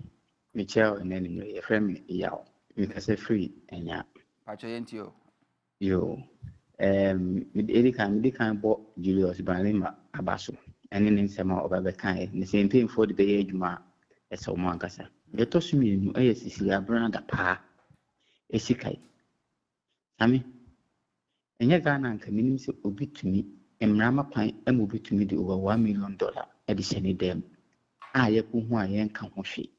Michelle, and then a friend, Yao, because a free and ya. Pacho, ain't you? You. With Erica, bought Julius Balima Abaso, and in some of other kind, the same thing for the age ma as a Mancasa. The Tosumi, a Sicilia brand a pa, a sikai. Sammy, and your Ghana community will be to me, and Rama Pine and will be to me the over $1 million addition them. I who I am come she.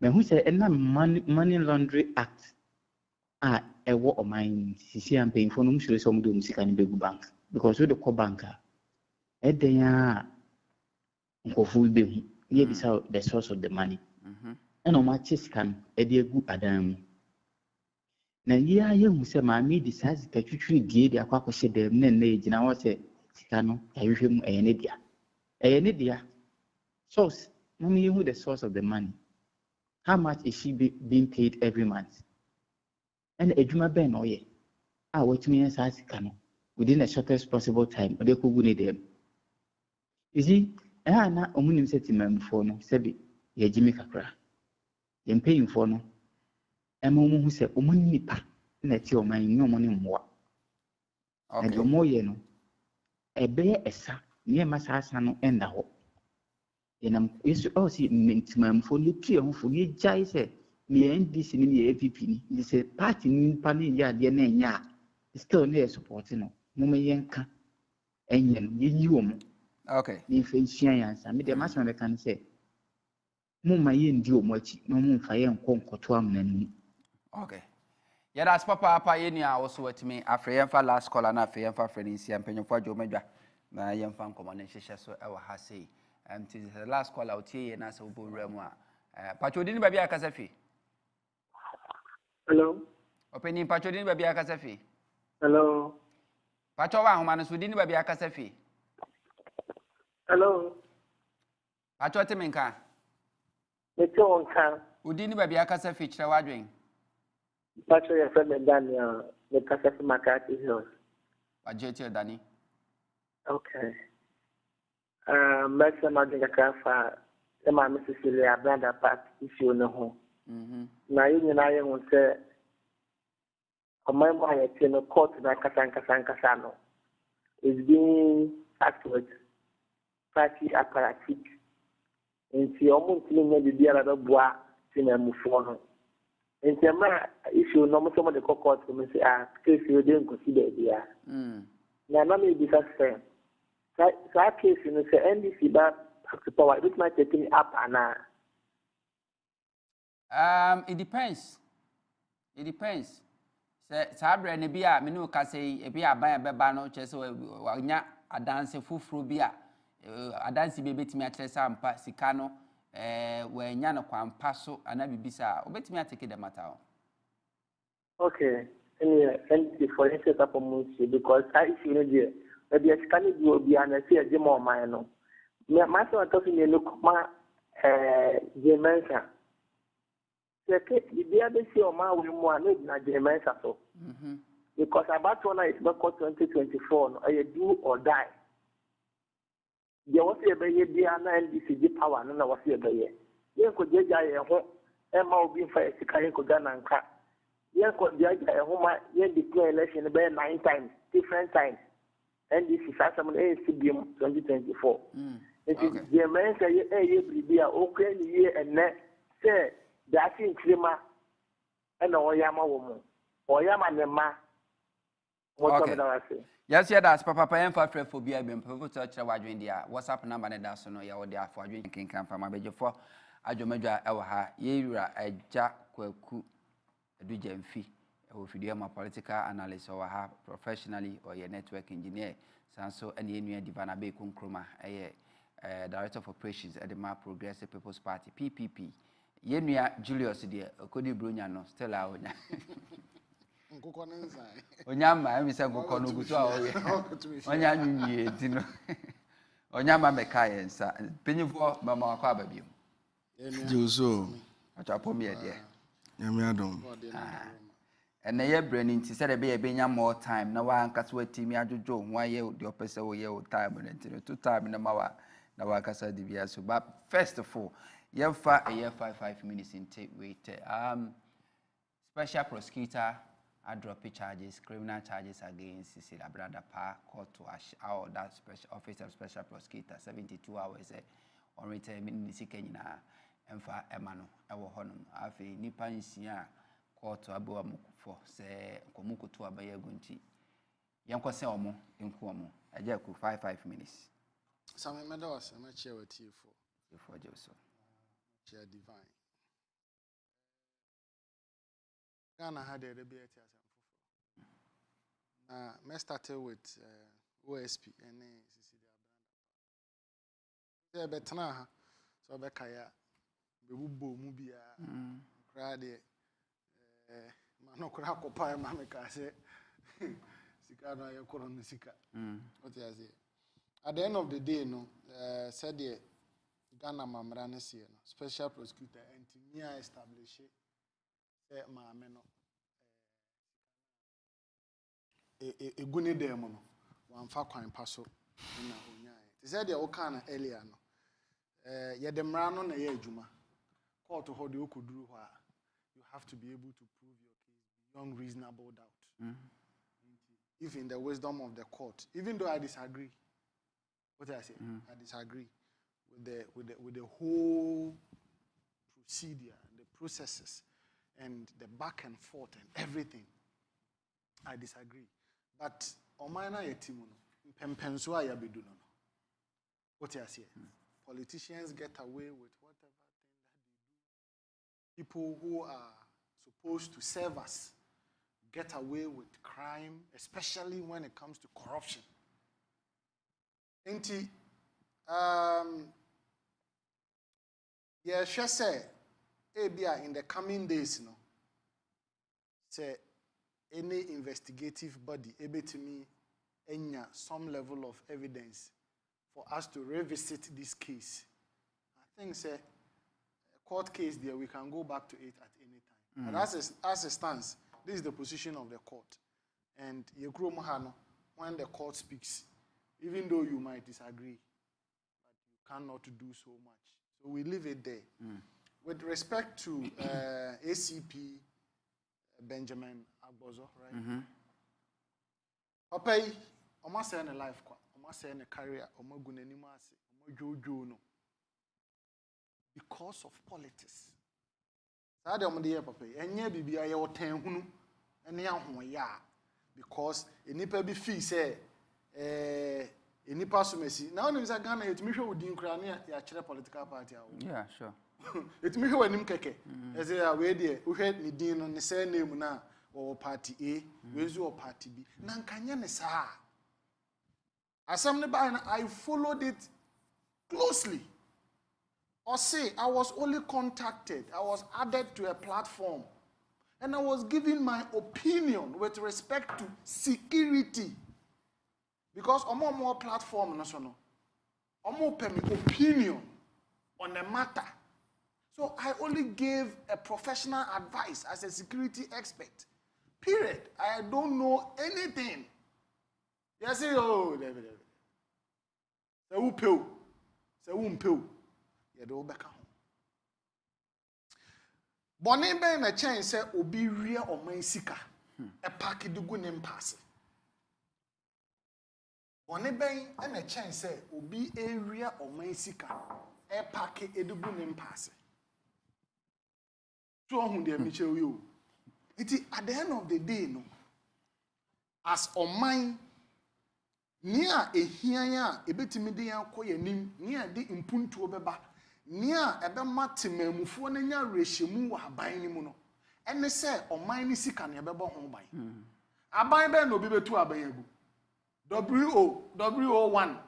But who said, and money laundry act. A war of mine, see, I'm paying for no sure some do music and big bank because with the co banker, at the uncle full bill, here is how the source of the money. And on my chest can a dear good Adam. Now, yeah, you say, my me decides that you treat the aqua said the men age, and I was a Sicano, I use him an idiot. An idiot. Source, mommy, who the source of the money? How much is she being paid every month? And a Juma Ben, oh, yeah. I watch me as I can within the shortest possible time, or they could need them. You see, I am not a settlement for no, Sebi, ye Jimmy Capra. Then paying for no. A moment who said, Nipa, let your mind no money more. And your more, you know, a bear a sa near Massasano and the hope. And I'm used to all see mintimum for the tree for ye jai said. Me and this in the APP, this a party in Pani ya, dear name ya. Still near supporting no. Mumma yanka. And you, okay. If it's science, I mean, the master can say, Mumma yin do much, no moon fire and conquer to am. Okay. Yeah, that's Papa Pioneer also with me. After for last call and after for friends, and penny for Joe Major. My young fan commandation, so I will say. And it is the last call out here, and as a bull remoa. Pacho didn't baby a casafi. Hello. Opening Pacho didn't baby a casafi. Hello. Pacho Manus didn't baby a casafi. Hello. Pacho Timinka. It's on car. Who didn't baby a casafi, Chawadring. Pacho, your friend Daniel, the Casafi Macati Hills. A jetty, Danny. Okay. Maximum Magic Cafa, the Mamma Cecilia, Branda Pat, if you know. Now, you and I will say, a member I attend a court in Casancasano is being acted party apparatic. And she almost maybe the other bois in a mufon. And the man, if you know some of the court, you say, case you didn't consider the now, let me be that that case, you know, say NDC back to power, which might take me up and It depends. It depends. Sabra and Bia, Minu can say a beer by a babano, Cheso, Wagna, a dance full through beer, a dance baby to me at Chesam, Sicano, where Yanaquam Passo, and Abby Bisa, obey me, I take the matter. Okay. Anyway, thank you for your setup of Muncie because I feel it. Maybe a scanning will be an idea, Jim or mine. My son talking, you look, my Jemensa. The other see on my way more than Jemensa. Because about one is not 2024, I do or die. There was a baby, and NDCG power, and I was a baby. You could get a home, Emma will be for a Sikayan Kogan and crack. You could judge a home, you declare election about 9 times, different times. And this is some ACBM 2024. It is the man say, be a okay year and net, say, that's in Klima and Oyama woman, Oyama Nema, Okay. Yes, yeah, that's Papa and for phobia being provoked to watch India. WhatsApp number and that's no ya or there for drinking camp from my bedroom for Ajomeja Ewaha, Yera, a Jack Kwaku, a Dujem fee, if you do political analyst or professionally or your network engineer, Sanso and the Divana Bacon Kroma, a director of operations at the MAP Progressive People's Party, PPP. Yenia Julius, dear, Cody Bruno, still out. Onyama emi se nkoko no gutu a oye onya nwie ntino onyama meka yensa penyifo mama wakọ ababiem Joso achapo me de nyame adom ene ye brani nti se de be ye benya more time na wa ankasa watimi adwojo ho aye de opese wo ye wo time na ntino to time na mawa na wa ankasa de bia so but first of all ye fa a ye 5 minutes into wait special prosecutor I drop charges, criminal charges against Cecilia Brother Pa, court to our that special officer, special prosecutor, 72 hours on return in the Sikena, and for Emano, our honum, Afi, Nipanisia, court to Abuamu for say Komuku to Abaya Gunti. Yanko Selmo in Cuomo, a jack 5 minutes. Some meadows, I'm not sure what you for Joseph. Chair divine. Ghana had a rebate as I started with OSP and Cecilia Branda. Betana, so Bekaya, Bebubo, Mubia, Crade, Manokrako Pie, Mamaka, Sicano, Yokoron Sika. What I say? At the end of the day, no, said the Ghana Mamranesi, special prosecutor, and to me, I establish it. Mameno a guni demono, one far coin passo in a hunya. It said the Okana earlier. Yet the Mrano na Juma. Court to hold you could do what you have to be able to prove your case beyond reasonable doubt. If in the wisdom of the court, even though I disagree, what I say, I disagree with the whole procedure and the processes. And the back and forth and everything, I disagree. But Omana Yetimuno, Pempensua Yabiduno. What I say? Politicians get away with whatever thing that they do. People who are supposed to serve us get away with crime, especially when it comes to corruption. Enti, yeah, she said. In the coming days, no, say any investigative body able to me some level of evidence for us to revisit this case. I think say a court case there we can go back to it at any time. And as it stands, this is the position of the court. And when the court speaks, even though you might disagree, but you cannot do so much. So we leave it there. With respect to ACP Benjamin Agbozo, right? Papa, almost say in a life, almost say in a career, almost go animasi, almost jojo no. Because of politics. Saa de omo de papa, enye bibia ye wotan hunu, ene ahoya. Because enipa bi feel say enipa somesi. Na onim say Ghana yetumi hwe odin kra na ya kire political party awo. Yeah, sure. It me hwe nim keke. E say we dey hwe ni din no ne say name na wo party A, we zo party B. Na nkanya ne saa. Asem ne ba I followed it closely. Or say I was only contacted, I was added to a platform, and I was giving my opinion with respect to security. Because omo more platform no so no. Omo pe me opinion on the matter. So I only gave a professional advice as a security expert. Period. I don't know anything. You say, oh, David. Say who pay? Say who pay? You do back home. Bonnie be na chain say obi ria o man sika. E pack du gu nim pass. Bonnie be na chain say obi area o man sika. E pack du gu nim pass. So who dey me show you. It at the end of the day no. as ɔman nia ehia a ebetimi de yakɔ yanim nia de impuntuo bɛba nia ɛbɛma temamufoɔ n'anya rehyimu wɔ aban ni mu no ɛne sɛ ɔman ni sika ne ɛbɛbɔ ho ban aban bɛ na obi betu aban agu WO1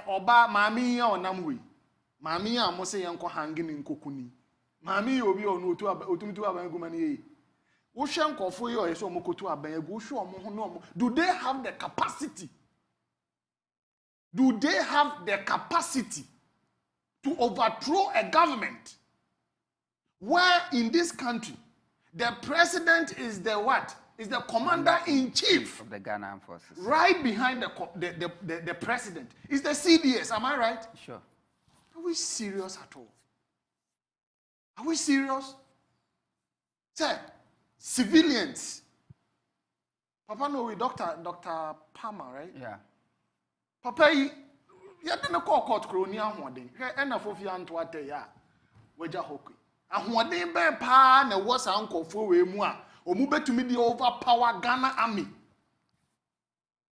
ɔba maame ya ɔnam wei maame ya mo se yɛnkɔ hangi ne nkokuni maame ya obi ɔno otumitu aban agu mane yɛ wohwɛ nkɔfo yi ɔyɛ sɛ ɔmo kotu aban agu wohwɛ ɔmo ho na ɔmo do they have the capacity to overthrow a government where in this country the president is the what? Is the commander-in-chief of the Ghana Armed Forces. Right behind the president is the CDS. Am I right? Sure. Are we serious at all? Are we serious? Sir, civilians. Papa no we Dr. Palmer, right? Yeah. Papa you didn't call court crony ahoden. And of you and what they are. Waja hockey. Ahoden be pa na was uncle for we mu a omu betumi de overpower Ghana army.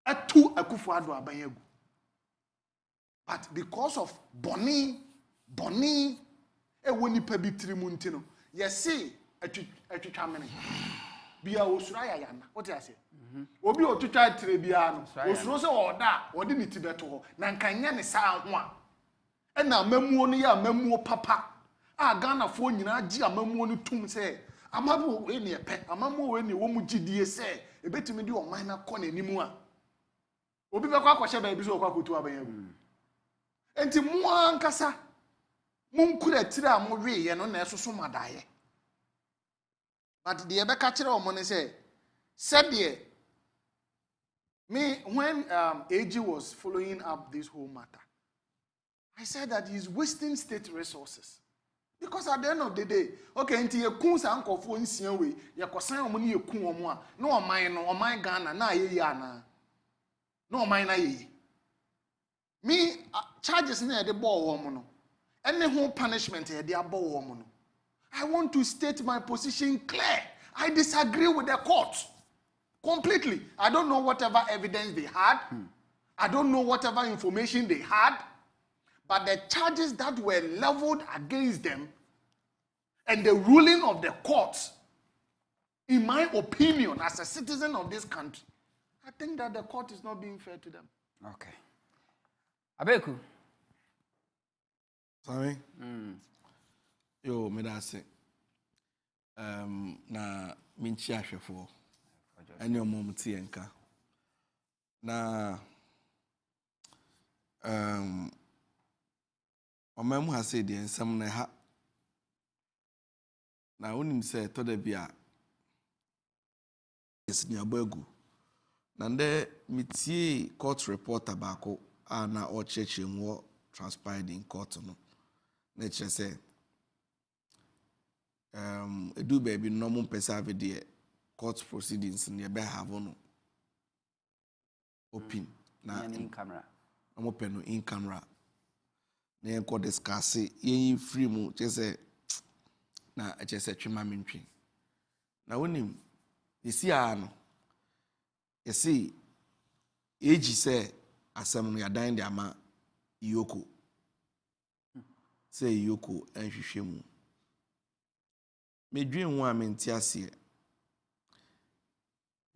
Atu Akufo-Addo aban. But because of Bonnie, woni pa bi trimu ntino. Yesi atwitwa mene. Bia osura yana. What you say? Obi otwitwa tre bia no. Osuro se oda, odi ni tibeto ho. Na nkanya ne sa ho a. E na mamuo no ya mamuo papa. A Ghana fo nyina agi amamuo no tum se amabu we ne pe. Amamuo we ne wo mu gidie se ebetimi di oman na kɔ n'animu a. Obi bekwa akɔhye ba bi so okwa kotu aban agu. Enti mo ankasa munkura tire a mo we ye no na esoso madaye. But the ebeka kire o mo ne say said me when AG was following up this whole matter, I said that he's wasting state resources. Because at the end of the day, okay, until you kun sa nkofo nsia we, ye kosan omo ne ye kun omo a, no oman Ghana na ye ya na. No oman na ye. Me charges na de ball omo no. Any whole punishment e de aball omo no. I want to state my position clear. I disagree with the court completely. I don't know whatever evidence they had. I don't know whatever information they had. But the charges that were leveled against them and the ruling of the courts, in my opinion, as a citizen of this country, I think that the court is not being fair to them. Okay. Abeku. Sorry? Yo, me da se. Na minchi ahwefo. Ene omom ti enka. Na Omemu ha say the ensam na ha. Na onim say to da bia yes ni abagu. Na nde mitie court reporter baako na o chechemwo transpired in court no. Na che say edu baby no mo pesa ave de court proceedings ne be have no open na in camera. Amo peno in camera. Na enko discuss yen free mu che na che se twema mentwi na wonim yesi a no yesi eji se asem no yadan de ama yoko se yoko anhwehwe mu medwen hu a menti ase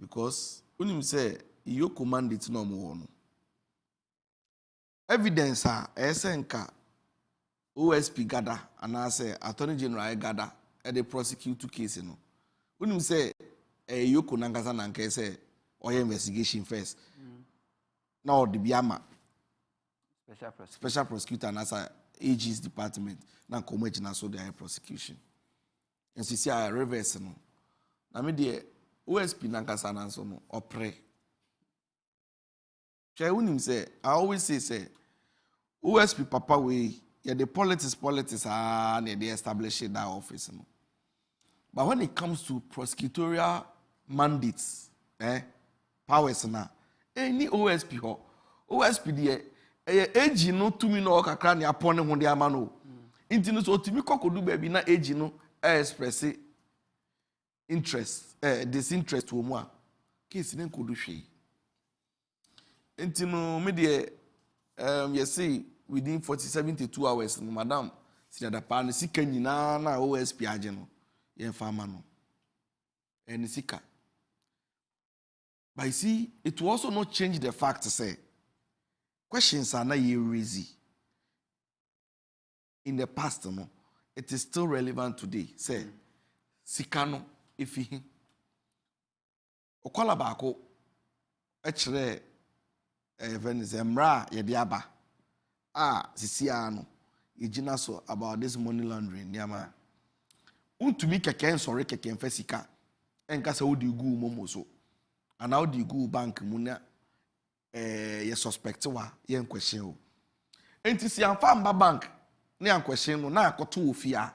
because wonim se yoko mandate no mo no evidence a esenka OSP gada and I say Attorney General gada at the prosecute case no. When you say yoko nangaza nanke say or investigation first. Now the Biama special prosecutor and as AG's department now come na so their prosecution. And see a reverse no. Na me the OSP nangaza nanso no opre. Chai when say I always say OSP papa we yeah, the politics and they establish that office. No? But when it comes to prosecutorial mandates, powers na any OSP the AG no to me no kakra ne apone ho de ama no. Inti no so timi kokodu baby na AG no express interest disinterest wo mu a case ne nkodu hwe enti no me de you say within 72 hours no madam sinada pa ne sika nyina na OSP age no ye fama no and sika. But you see, it will also not change the fact to say questions are not easy. In the past, no, it is still relevant today. Say, sikano ifi. Okola bako echere Venice mra yediaba. Sisiano yejina so about this money laundering. Niama. Untumi keke sorry keke mfesika. Enka se odi gu momo so. And how do you go bank muna ye suspect wa ye question o enti si amfa bank na question no na akoto ofia.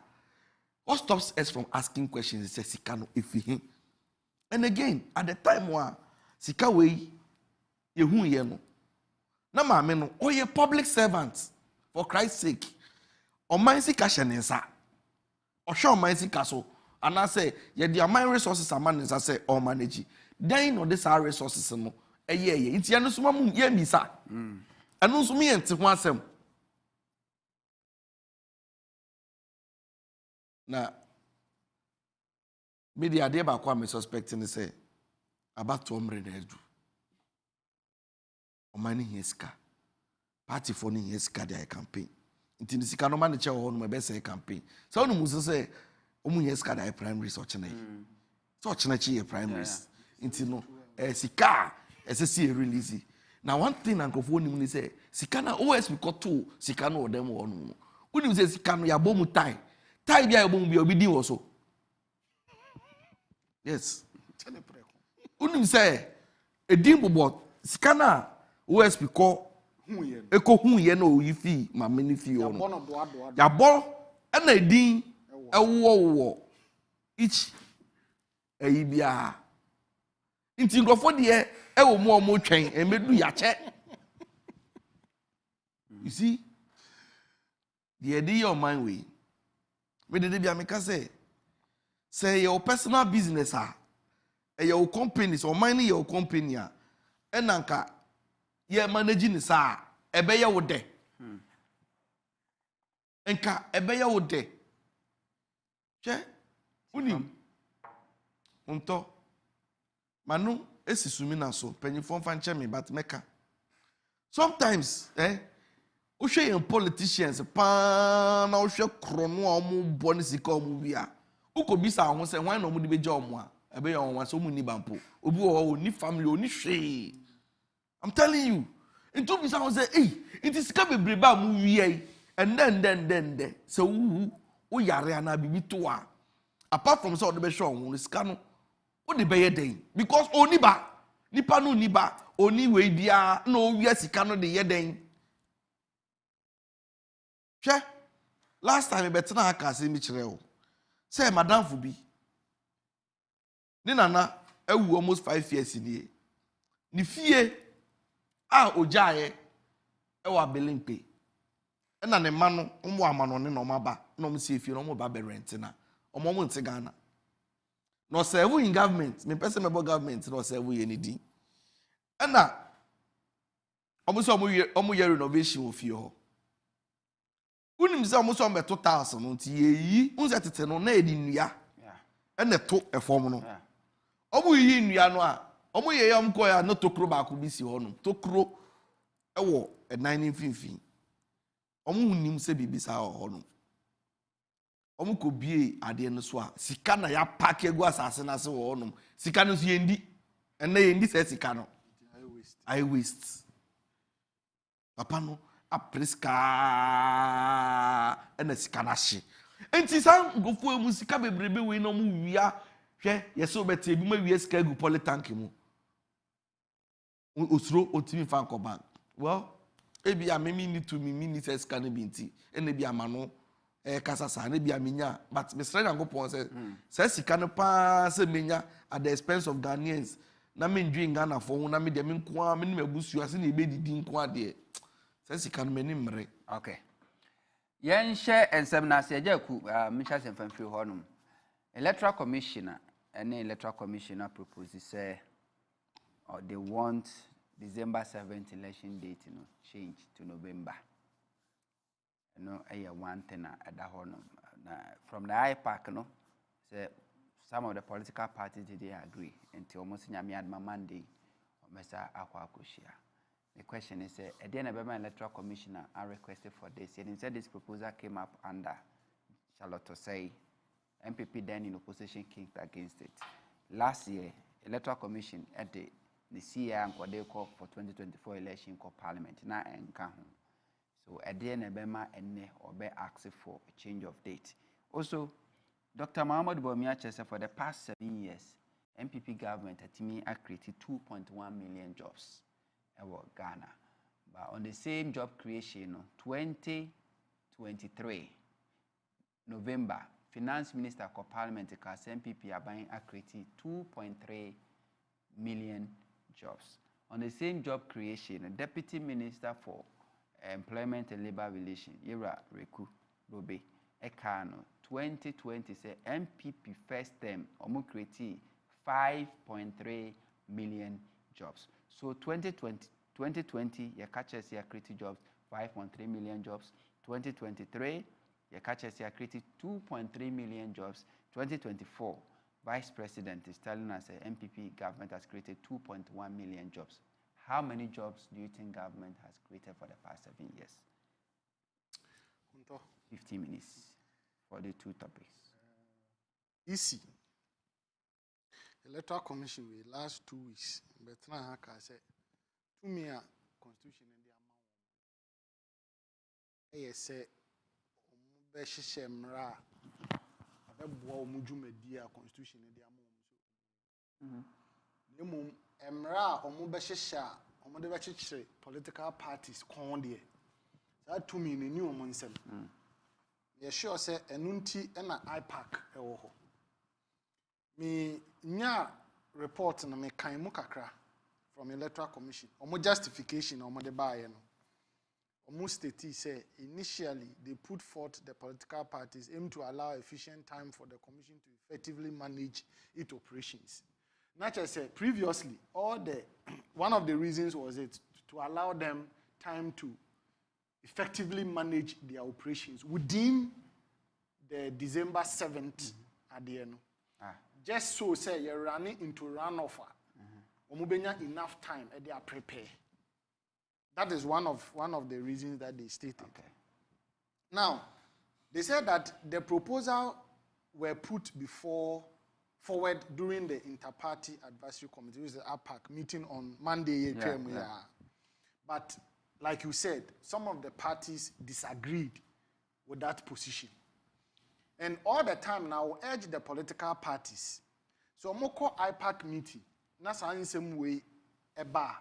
What stops us from asking questions is sika no efi. And again at the time wa sika we ye hu ye no na maame no oye public servant for Christ's sake o man sika hyenensa o hwe o man sika so and I say ye the man resources amanensa say o manage. Then no this our resources no eye nti ya no so mamu ye misa anu so me ente ho asem na media dey ba kwa me suspecting say about 200 na edu o mani hiska party for ni hiska dey campaign nti ni sika no man che ho no be say campaign so no muso say o mu hiska dey primary so chena so chena chi primaries into no sika SSC release. Now one thing Uncle Phone say sika na OSP koto sika no dem wo no. Unim say sika no ya bomu tie. Tie bia ya bomu bia obi din wo so. Yes. Unim say edin bobo sika na OSP ko eko hu ye no yifi mama ni fi yo no. Ya bo na edin ewo each bia inti nkrofo de ewo mu omo twen emedu yache. You see the idea your mind way me de bia me ka say your personal business your company so mine your company enanka ye managing ni sa ebe ye wo de enka ebe ye wo de che unim unto manu esisumi na so penyifo mfa nche me but meka sometimes uhwe in politicians pa na uhwe krono a omu boni sika omu bia ukobisa ho se hwan na omu de beja omu a ebe ye onwa so omu ni bampo obi wo ni family oni hwe. I'm telling you into bisa ho say it is sika bebreba mu wie and then so wo yare ana bibi to a apart from so de be show ho sika no o de be ye den because oni ba nipa no ni ba oni we dia na o wi sika no de ye den. Hwe last time be tena aka se mi kire o say madam fu bi ni nana ewu almost 5 years ni fie a ojaye ewa belimpe na ne ma no omo amano ne no maba na omo sie fie no omo ba be rent na omo mo nte Ghana no serve in government me person me government no serve ye ni din na omo so omo ye renovation of fie ho unim se omo so omo 2000 no nti yeyi unse tete no na edi nnua na to efom no omo yi nnua no a omo ye yam ko ya no tokro ba ko bi si ho no tokro ewo enan mfimfin omo hunim se bibi sa ho no omo ko bie ade no so a sika na ya pack egu asase na se ho no sika no so yendi na yendi se sika no I waste papa no apreska ena sika na hye enti san gofo emu sika bebrebe we no mu wia hwe yeso bete bi ma wia sika gu polytank mu osuro otimi fan ko bank well ebi a me ni to me ni se sika no binti ena bi amano kasa sa na bi amenya but Mr. Yankopon say sika no pa se menya at the expense of Ghanaians na me ndwi Ghana for ho na me de me nko a me ni mabusu ase na ebedidi nko ade say sika no meni mre. Okay, yen share ensem na se ajaku misha se mfamfiri honum electoral commissioner proposes say or they want December 7th election date, change to November. One thing at the from the IPAC, say some of the political parties did agree until almost Nyamiadma Monday or Mr. Akwakushia. The question is, at the end of the electoral commissioner are requested for this. And instead, this proposal came up under Charlotte Osei. MPP then in opposition kicked against it. Last year, electoral commission at the CI and Kwadeko for 2024 election called parliament. Now and so at the end of the or be asking for a change of date. Also, Dr. Mahmoud Bomiache said for the past 7 years, MPP government at me created 2.1 million jobs in Ghana. But on the same job creation, 2023, November, Finance Minister for Parliament because MPP are buying created 2.3 million jobs. On the same job creation, the Deputy Minister for Employment and Labor Relations, Ira Reku Robe, Ekano, 2020 say MPP first term created 5.3 million jobs. So 2020, your catchers here created jobs, 5.3 million jobs. 2023, your catchers here created 2.3 million jobs. 2024, Vice President is telling us that MPP government has created 2.1 million jobs. How many jobs do you think government has created for the past 7 years? 50 minutes for the two topics. Easy. Electoral Commission will last 2 weeks. But now I say, to me, constitution in the amount. I say, Beshemra, constitution in the amount. Emra, Omubesha, Omodevachi, political parties, Condia. That to me, in new Monsem. Ye sure say, Enunti and IPAC. Me nya report na me kan mu kakra from Electoral Commission. Omo justification omo de baye no. Omo state say initially they put forth the political parties aim to allow efficient time for the commission to effectively manage its operations. Naturally say previously all the one of the reasons was it to allow them time to effectively manage their operations within the December 7th at the end. Just so say you're running into runoff. Enough time and they are prepared. That is one of the reasons that they stated. Okay. Now, they said that the proposal were put forward during the Inter-Party Advisory Committee, which is the APAC meeting on Monday. But like you said, some of the parties disagreed with that position. And all the time now, I urge the political parties. So, Moko IPAC meeting, that's the same way a bar.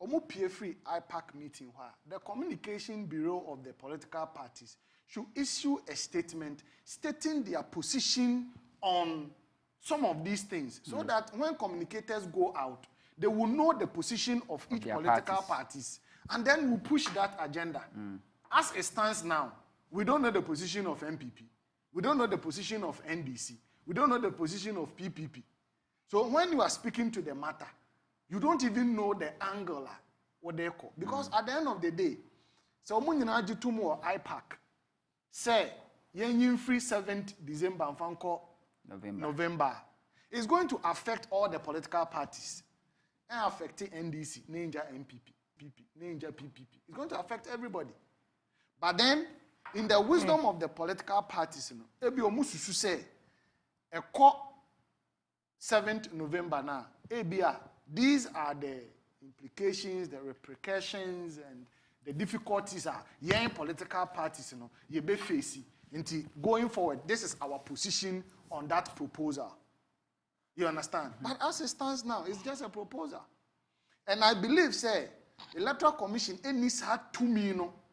Omo free IPAC meeting where the Communication Bureau of the political parties should issue a statement stating their position on some of these things, so that when communicators go out, they will know the position of each political parties, and then we push that agenda. As it stands now, we don't know the position of MPP. We don't know the position of NDC. We don't know the position of PPP. So when you are speaking to the matter, you don't even know the angle what they call. Because at the end of the day, so when you do more IPAC, say, yen free 7th December and November, it's going to affect all the political parties. And affecting NDC, Ninja MPP, Ninja PPP. It's going to affect everybody. But then, in the wisdom of the political parties, ebi omususu say, a 7th November now, these are the implications, the repercussions, and the difficulties are young political parties, you be facing. Going forward, this is our position on that proposal. You understand? But as it stands now, it's just a proposal. And I believe, say, Electoral Commission, it needs had to me,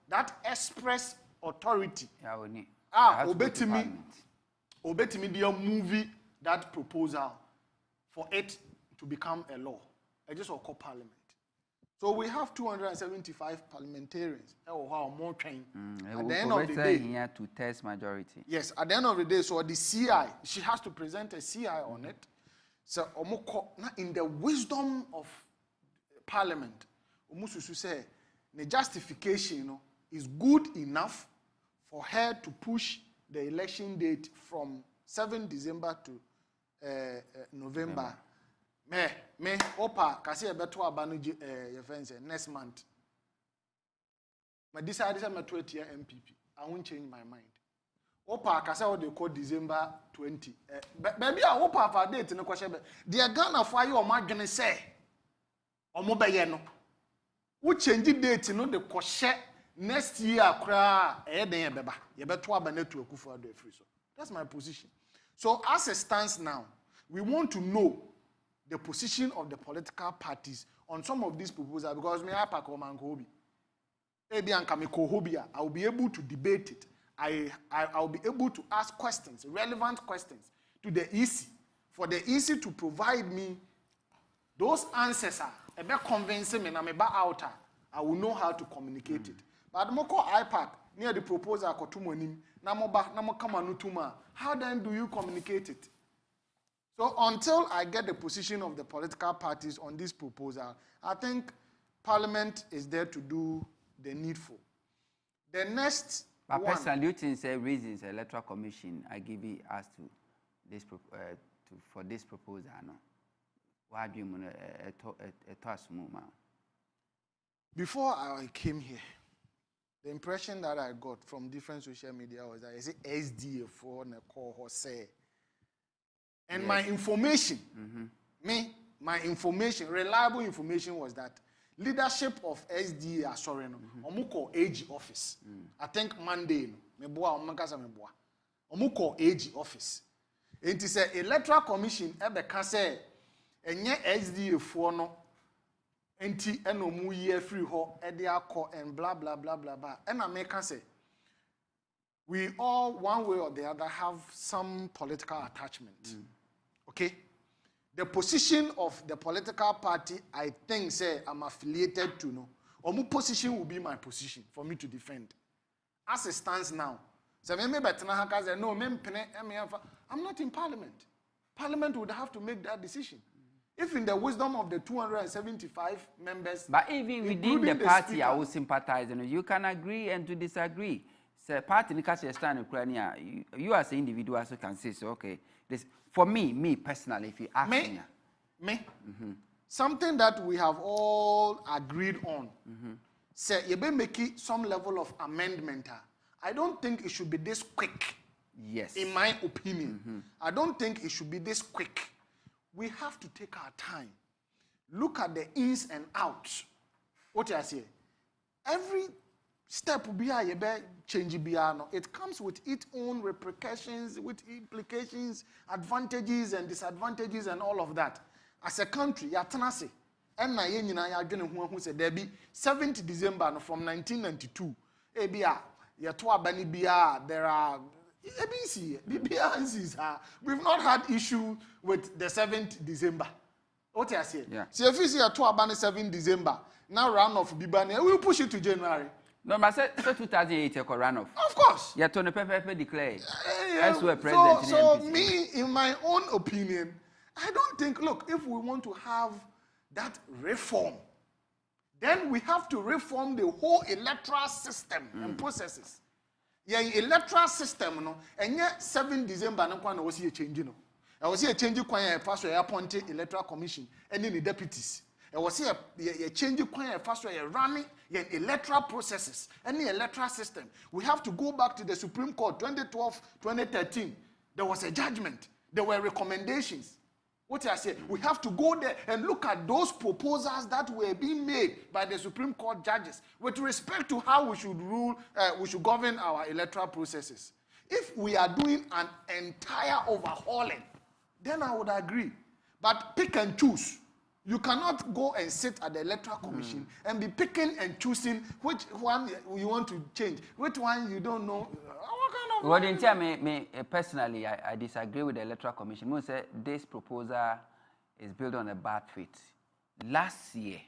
that express authority. Obey me, dear movie that proposal for it to become a law. I just call Parliament. So we have 275 parliamentarians. More trained. At the end of the day, here to test majority. Yes, at the end of the day, so the CI, she has to present a CI on it. So in the wisdom of Parliament, umususu say the justification is good enough for her to push the election date from 7 December to November. Me, opa, kasi ebeto abano next month. I decided I'm a 20-year MPP. I won't change my mind. Opa, kasi they call December 20. Baby, I opa for date no question. They are gonna fire your margin say. Omobe no. We change the date no the question next year kra den beba. You beto abane to Akufo-Addo free so. That's my position. So as it stands now, we want to know the position of the political parties on some of these proposals because me apakomankobi. I will be able to debate it. I'll be able to ask questions, relevant questions to the EC for the EC to provide me those answers. Convincing me, outer. I will know how to communicate it. But moko IPAC near the proposal how then do you communicate it? So until I get the position of the political parties on this proposal, I think Parliament is there to do the needful. The next but one. personally, do you think say reasons Electoral Commission I give it as to this for this proposal? No, why do you Before I came here, the impression that I got from different social media was that I say SDA for the call say, and yes. My information, my information, reliable information was that leadership of SDA, sorry, no, omuko AG office. I think Monday, omuko AG office. It is a Electoral Commission ebe can say, enye SDA for no, enti eno mu year free ho, ediako and blah blah blah blah blah. And I can say, we all one way or the other have some political attachment. Okay? The position of the political party, I think, say, I'm affiliated to, no. Omu position will be my position for me to defend. As it stands now, I'm not in Parliament. Parliament would have to make that decision. If in the wisdom of the 275 members... But even within the party, speaker, I will sympathize. You can agree and to disagree. So party, you as an individual also can say, so, okay, this... For me personally, if you ask me. Something that we have all agreed on. Say, you may make some level of amendment. I don't think it should be this quick. Yes. In my opinion. I don't think it should be this quick. We have to take our time. Look at the ins and outs. What I say? Every step will be a change. It comes with its own repercussions, with implications, advantages and disadvantages and all of that. As a country, yatanase, and na yenina ya gene who said there be 7th December from 1992. There are we've not had issue with the 7th December. What I say? Yeah. So if you see a 7th December, now run off Bibani, we'll push it to January. No, but say 2008 you could run off. Of course. Yeah, Tony Pepe declared. As well, president. So me, in my own opinion, I don't think. Look, if we want to have that reform, then we have to reform the whole electoral system and processes. Yeah, electoral system, no, and yet 7 December, no one was here changing. I was here changing quite first appointed electoral commission and then the deputies. I was here changing quite first running electoral processes and the electoral system. We have to go back to the Supreme Court 2012, 2013. There was a judgment. There were recommendations. What I say, we have to go there and look at those proposals that were being made by the Supreme Court judges with respect to how we should rule, we should govern our electoral processes. If we are doing an entire overhauling, then I would agree. But pick and choose. You cannot go and sit at the Electoral Commission and be picking and choosing which one you want to change, which one you don't know. Well, in terms me personally, I disagree with the Electoral Commission. I say this proposal is built on a bad faith. Last year,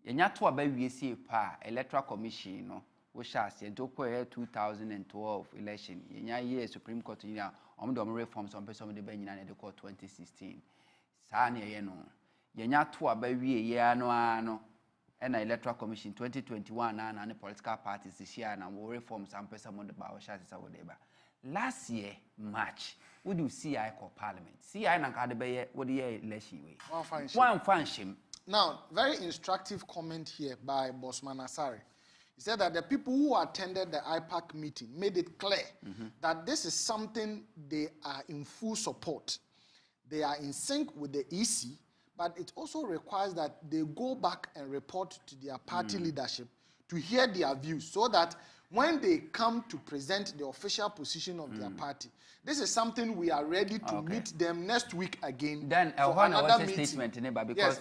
yenyato abawie see pa Electoral Commission no, we shall say 2012 election. Yenya year Supreme Court reforms on person the ben in the court 2016. Sane no. yenya to abawie ye no ano na electoral commission 2021 na the political parties this year na we reform some person on the ba share say whatever. Last year March we do CI call parliament. CI na ka de be what the election way. One function. Now, very instructive comment here by Bossman Asari. He said that the people who attended the IPAC meeting made it clear that this is something they are in full support. They are in sync with the EC, but it also requires that they go back and report to their party leadership to hear their views so that when they come to present the official position of their party, this is something we are ready to meet them next week again. Then for another meeting. Statement because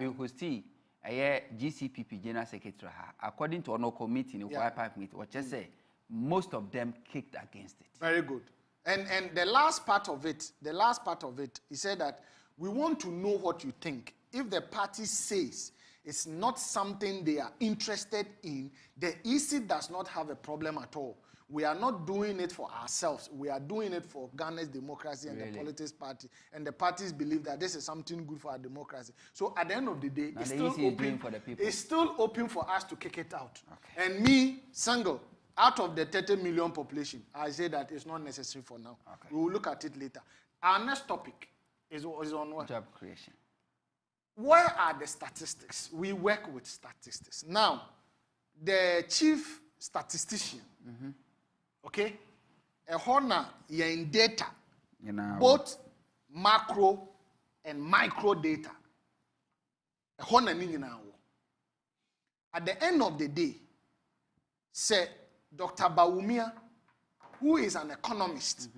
we will see a GCPP General Secretary, according to our committee in the IPAC meeting, what just say most of them kicked against it. Very good. And the last part of it, he said that we want to know what you think. If the party says it's not something they are interested in, the EC does not have a problem at all. We are not doing it for ourselves. We are doing it for Ghana's democracy and the politics party. And the parties believe that this is something good for our democracy. So at the end of the day, it's still open for the people. It's still open for us to kick it out. And me, single, out of the 30 million population, I say that it's not necessary for now. We will look at it later. Our next topic is on what? Job creation. Where are the statistics? We work with statistics. Now, the chief statistician, okay, a honor in data, both macro and micro data. A honor now. At the end of the day, say Dr. Bawumia, who is an economist,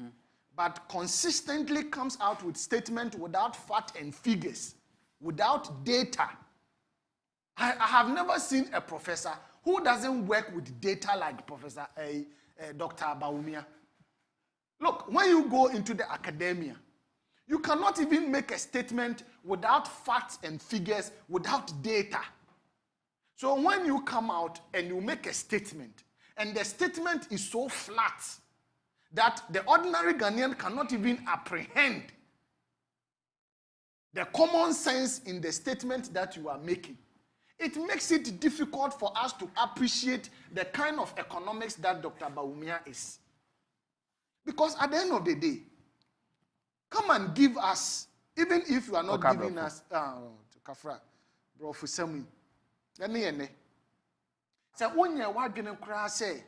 but consistently comes out with statements without fact and figures, without data. I have never seen a professor who doesn't work with data like Professor Dr. Bawumia. Look, when you go into the academia, you cannot even make a statement without facts and figures, without data. So when you come out and you make a statement, and the statement is so flat that the ordinary Ghanaian cannot even apprehend the common sense in the statement that you are making, it makes it difficult for us to appreciate the kind of economics that Dr. Bawumia is. Because at the end of the day, come and give us, even if you are not giving us, Kafra, bro, for Samuel, say, when you are going to say,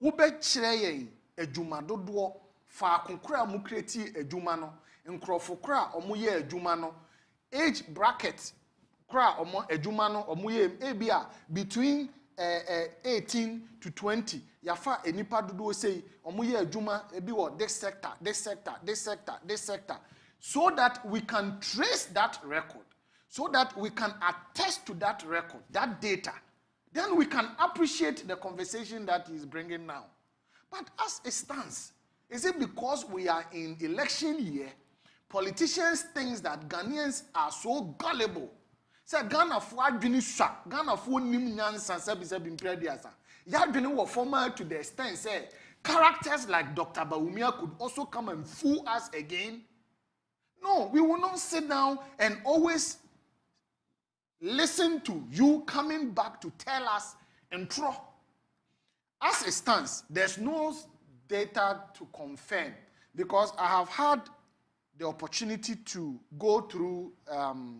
Ube Chreyen, a Jumadodo, fa kunkra mu kreti adwuma no nkrofo kra omoye adwuma no age bracket kra omo adwuma no omoye ebia between 18 to 20 yafa enipa dodo sei omoye adwuma ebi wo this sector so that we can trace that record, so that we can attest to that record, that data, then we can appreciate the conversation that he is bringing now. But as it stands, is it because we are in election year, politicians think that Ghanaians are so gullible? Say Ghana for adwini sha, Ghana for nim nyansa se bi imprediasa. Ya adwini wo formal to the extent say characters like Dr. Bawumia could also come and fool us again. No, we will not sit down and always listen to you coming back to tell us and throw. As it stands, there's no data to confirm, because I have had the opportunity to go through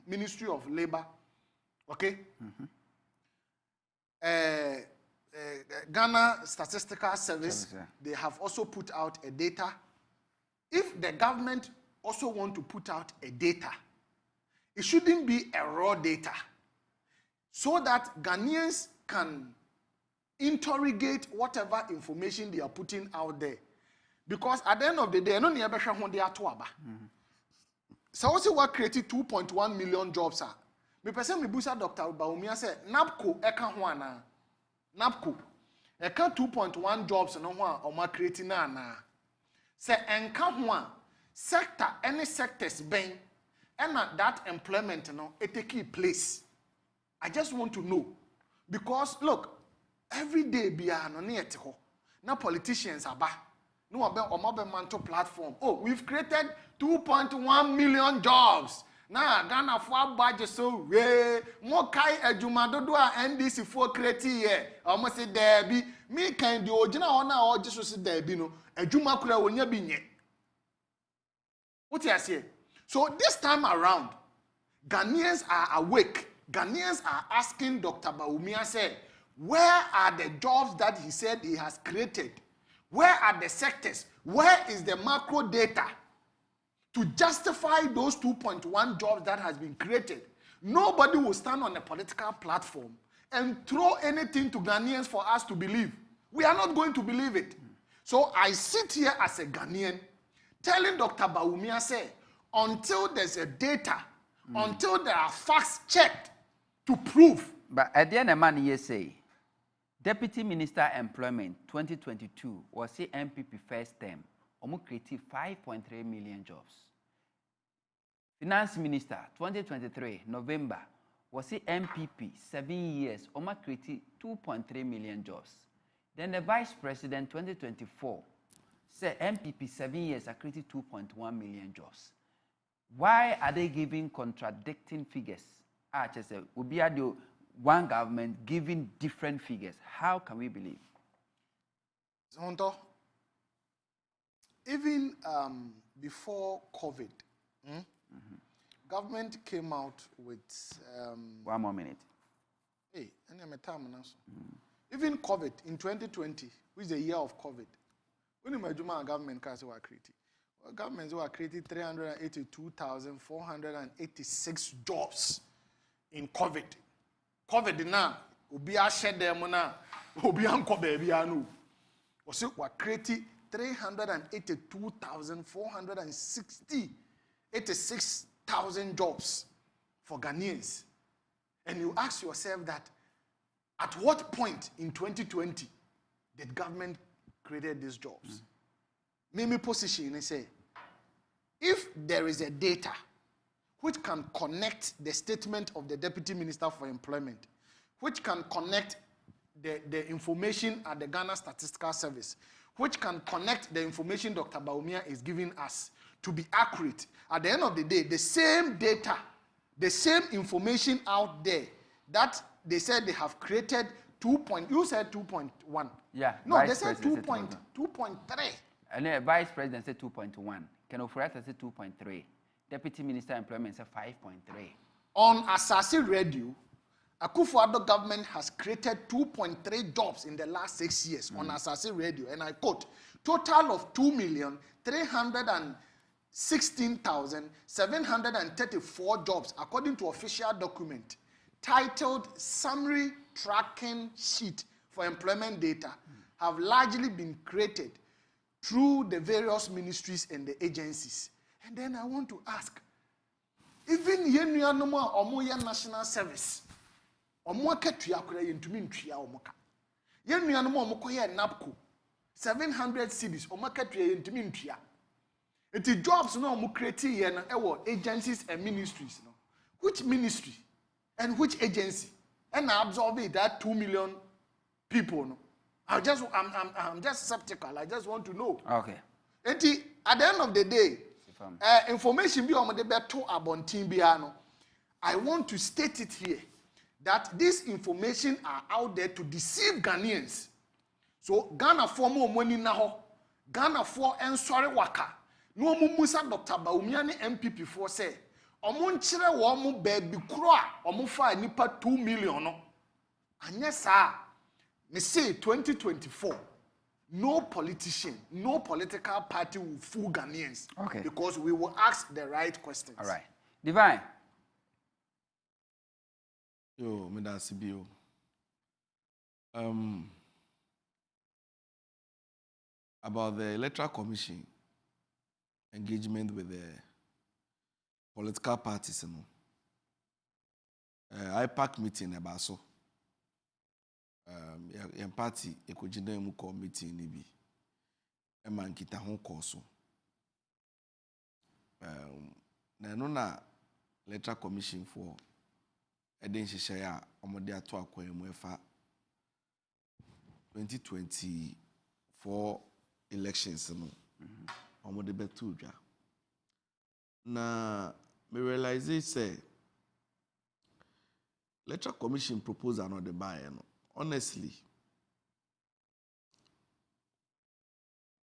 Ministry of Labor, okay? Ghana Statistical Service, they have also put out a data. If the government also want to put out a data, it shouldn't be a raw data, so that Ghanaians can interrogate whatever information they are putting out there. Because at the end of the day, no near when they are to aba. So also what created 2.1 million jobs are. Me person me busa Dr. Bawumia say NAPCO eka ho ana. NAPCO eka 2.1 jobs no ho o ma create na na. Say enka ho a sector any sectors ben and that employment no it take place. I just want to know, because look, every day biya no na ho. Na politicians aba. No omobe manto platform. Oh, we've created 2.1 million jobs. na Ghana for budget so we mo kai adwuma dodo a NDC for create here almost say there be me kan di ogina ona o jiso se there be no adwuma kura wonya bi nye what you say. So this time around Ghanaians are awake. Ghanaians are asking Dr. Bawumia say, where are the jobs that he said he has created? Where are the sectors? Where is the macro data to justify those 2.1 jobs that has been created? Nobody will stand on a political platform and throw anything to Ghanaians for us to believe. We are not going to believe it. So I sit here as a Ghanaian telling Dr. Bawumia say, until there's a data, until there are facts checked to prove. But at the end of the money, you say, Deputy Minister Employment 2022 was the MPP first term, almost created 5.3 million jobs. Finance Minister 2023 November was the MPP 7 years, almost created 2.3 million jobs. Then the Vice President 2024 said MPP 7 years are created 2.1 million jobs. Why are they giving contradicting figures? Just say, we be the one government giving different figures. How can we believe? Huntor, even before COVID, government came out with 1 more minute. Hey, even COVID in 2020, which is the year of COVID, when the government were created, governments were created 382,486 jobs in COVID. COVID now, we are shed them now. We are baby anu. We were created 382,486 jobs for Ghanaians. And you ask yourself that at what point in 2020 did government create these jobs? Mimi position and say, if there is a data which can connect the statement of the Deputy Minister for Employment, which can connect the information at the Ghana Statistical Service, which can connect the information Dr. Bawumia is giving us to be accurate, at the end of the day, the same data, the same information out there that they said they have created you said 2.1. Yeah. No, they said 2.3. And the Vice President said 2.1. Ken Oforiatta said 2.3. Deputy Minister Employment said 5.3. On Asase Radio, Akufo-Addo government has created 2.3 jobs in the last 6 years on Asase Radio. And I quote, total of 2,316,734 jobs according to official document titled Summary Tracking Sheet for Employment Data have largely been created through the various ministries and the agencies. And then I want to ask, even Yenuanoma Omoya National Service, Omoka Triakura Yentumi Tria Omoka. Yenuanoma Omokoya NAPCO, 700 cities, Omoka Tria Yentumi Tria. It is jobs no Omo create yen agencies and ministries. No? Which ministry and which agency? And I absorb it that 2 million people. No? I'm just skeptical. I just want to know. Okay. At the end of the day, information be on the better about team biano. I want to state it here that this information are out there to deceive Ghanaians. So Ghana for more money now. Ghana for and sorry waka. No musa Dr. Bawumia ni MPP for say. Omunchire wo mu baby kro a omufa nipa 2 million no. Anya sa me say 2024, no politician, no political party will fool Ghanaians. Okay. Because we will ask the right questions. All right. Divine. Yo, me da CBO. About the Electoral Commission engagement with the political parties, IPAC meeting about so. Your party, a coordinating committee in Libya, a man kita hon course. Na Electoral Commission for a dense share omodia to acquire mwefa 2024 elections no omode betu dwa na me realize it say electoral commission proposal no the buy no. Honestly,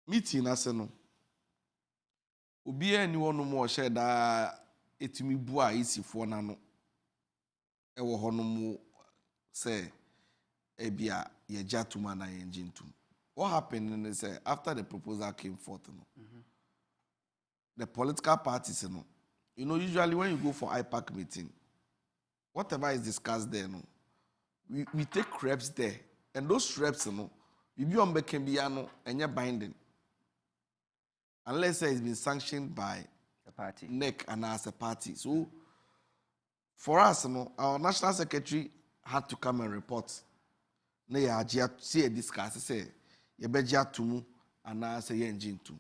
meeting as no. Obi anyone no more share that etimi bua isifo na no. Ewo ho no mu say ebia ye jatuma na ye njintum. What happened is after the proposal came forth, the political parties, usually when you go for IPAC meeting, whatever is discussed there, we take reps there, and those reps, we be on Bekembiano and you're binding, unless it's been sanctioned by the party, NEC and as a party. So for us, our national secretary had to come and report. Na ya ajia see discuss say yebeja tumu and say ye engine tum.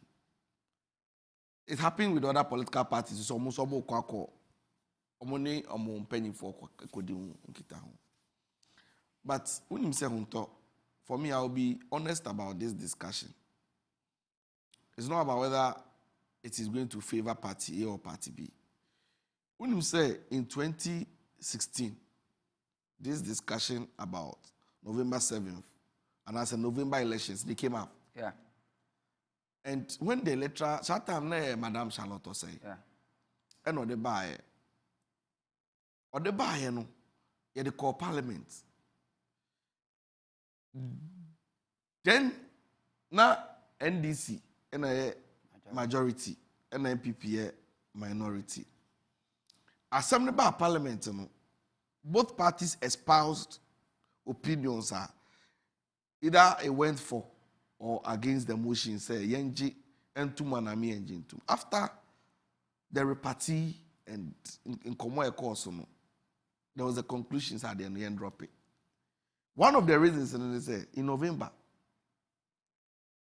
It happened with other political parties. So almost obo kwako omoni omo penny for kodi nkita ho. But when him say Huntor, for me I will be honest about this discussion. It's not about whether it is going to favor party A or party B. When him say in 2016 this discussion about November 7th, and as a November elections, they came up. Yeah. And when the electoral, that time, Madam Charlotte say, yeah. And on the buy, no, you the call parliament. Then, na NDC, and a majority, and NPP minority. Assembly by parliament, both parties espoused opinions are either it went for or against the motion, say Yenji and Tumanami engine too. After the repartee and in Komoe course, there was a conclusion at the end drop it. One of the reasons is in November,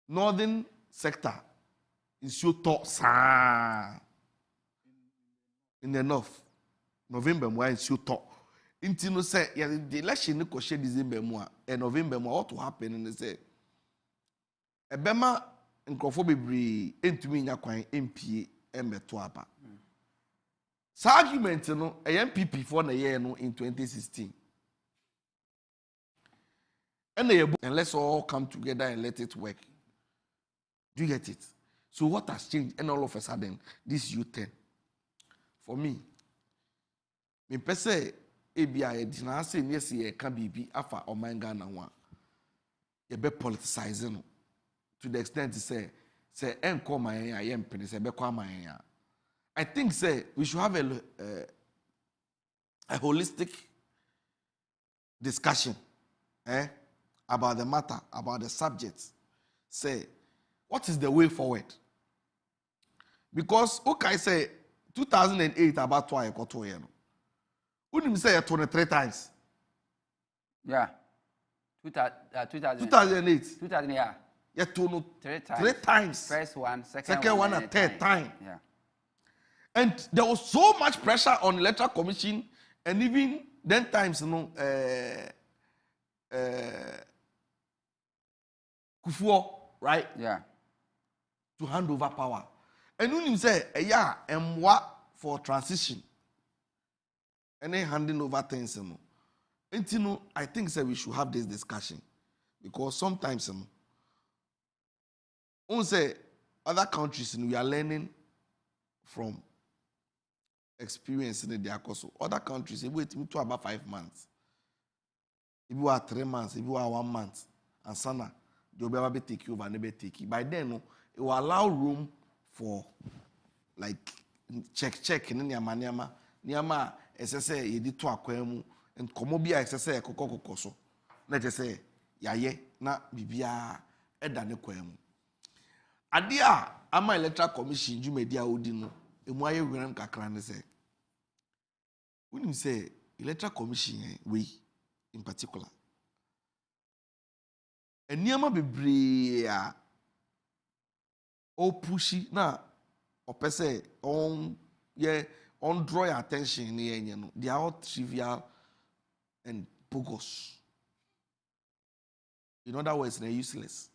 northern sector is so top in the north. November is so top. Inti no say the election no share December mu and November mu what will happen and say ebema nkrofo bebre entumi nya kwan MP embeto aba. Sa argument no MPP for na year no in 2016. And let's all come together and let it work. Do you get it? So what has changed? And all of a sudden this U10 for me say ebia e dina say ne se e ka bibi afa omanga na ho a ye be politicizing to the extent say enko man ya ye mpene say be kwa man ya. I think say we should have a holistic discussion about the matter, about the subject. Say what is the way forward? Because okay say 2008 about why I got to here. Wouldn't say 23 times? Yeah. 2008. 2000, yeah. Yeah, 3 times. 3 times. First one, second one, and third time. Yeah. And there was so much pressure on electoral commission, and even then times, Kufuor, right? Yeah. To hand over power. And when you say, yeah, and what for transition? And then handing over things, and I think we should have this discussion because sometimes, say other countries, we are learning from experience in their course. Other countries, if we wait to about 5 months, if you are 3 months, if you are 1 month, and sana, they will be take you over, never take you. By then, it will allow room for like check in Nyama. SSA ye di to akwam and komobia SSA kokoko so na je say yaye na bibia eda ne kwam ade a ama electoral commission jumedi a odi no emu aye wiran kakra ne say when you say electoral commission we in particular eniama bebre a o pushi na opese on ye on draw your attention, they are all trivial and bogus. In other words, they're useless.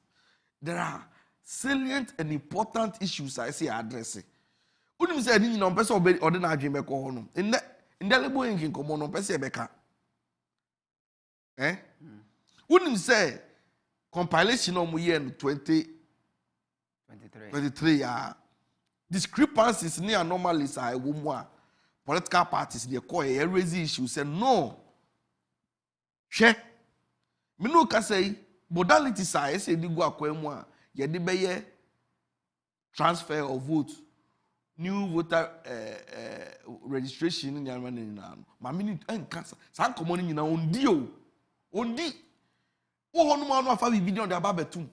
There are salient and important issues I say addressing. Unim say ni no pese obe ode na adwen beko ho no. Indelible ink komo no pese e beka. Unim say compilation no mu year 2023 ya. Discrepancies near anomalies are a woman. Political parties they call a raise issue. Say no. She me no can say modalities are say di go akwamwa ye de beye transfer of vote new voter registration in your money now. Ma me cancer. San common nyina ondi o. Ondi. Wo hono ma no afa bibi on the ababetum.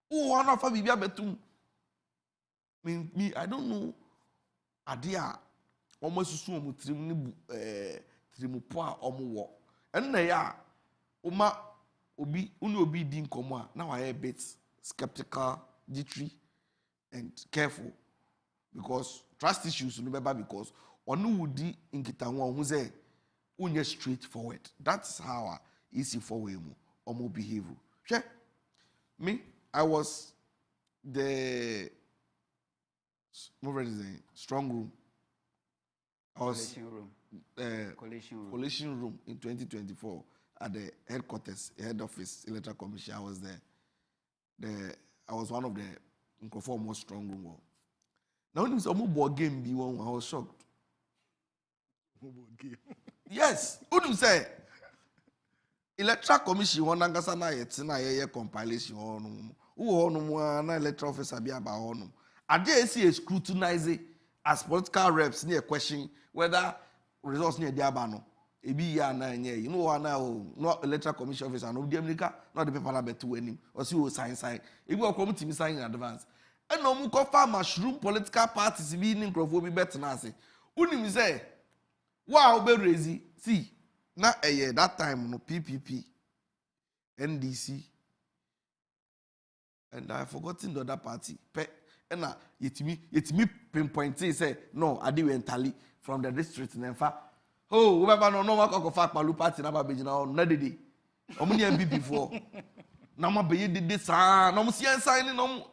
Wo hono afa bibi abetum. Me I don't know adia almost susu omu trimu po a omu wo. En na ya oma obi di nkomo a na wa a bit skeptical, jittery and careful because trust issues no beba because onu wudi nkita ho hu say unye straightforward. That's how easy for we mu omu behave. Sure. Me I was the strong room. I was collation room in 2024 at the headquarters, head office, electoral commission. I was there. I was one of the most strong room. Now when it was a board game, I was shocked. Yes, who say electoral commission one angasa na yetina compilation on na electoral officer be about on. I dare see a scrutinize as political reps near question whether results near Diabano. Ebi ya na nye. You know now not electoral commission officer no Demnica, not the paper bet to him or see who sign. If you come to me sign in advance. And no muko farm mushroom political parties be in Crofobi bet na say. Unim say wow be raisy. See na that time no PPP NDC and I forgotten the other party. And yetimi pinpoint say no adi we entally from the district nemfa oh we ba no ma ko fa palu party na ba be jina na dede omo ni MPP for na ma be dede sa na mo si sign no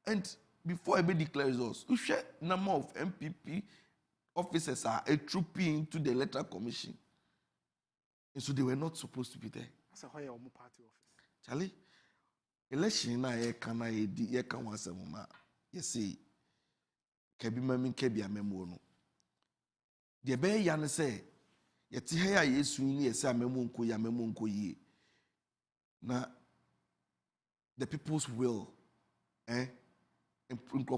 and before I be declare results you share number of MPP officers are a trooping into the electoral commission and so they were not supposed to be there. That's why your party office Charlie election na ye kana ye kan wasem ma you see, kebi mami kebi amemo no. De be ya ne say, ye ti he ya Yesu ni ye say amemo nko ye. Na the people's will,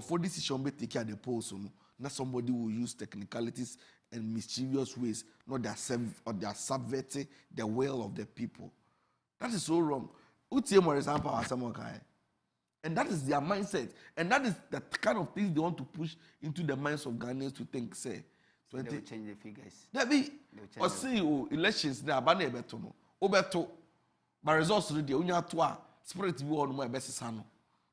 for decision be taken at the polls no. Na somebody will use technicalities and mischievous ways, not they are subverting the will of the people. That is so wrong. Utie more example as someone can. And that is their mindset. And that is the kind of things they want to push into the minds of Ghanaians to think, say, 20. They will change the figures. That be, or see elections, they are banning beto no. Obeto, but results already, unya toa, spirit be on my best son.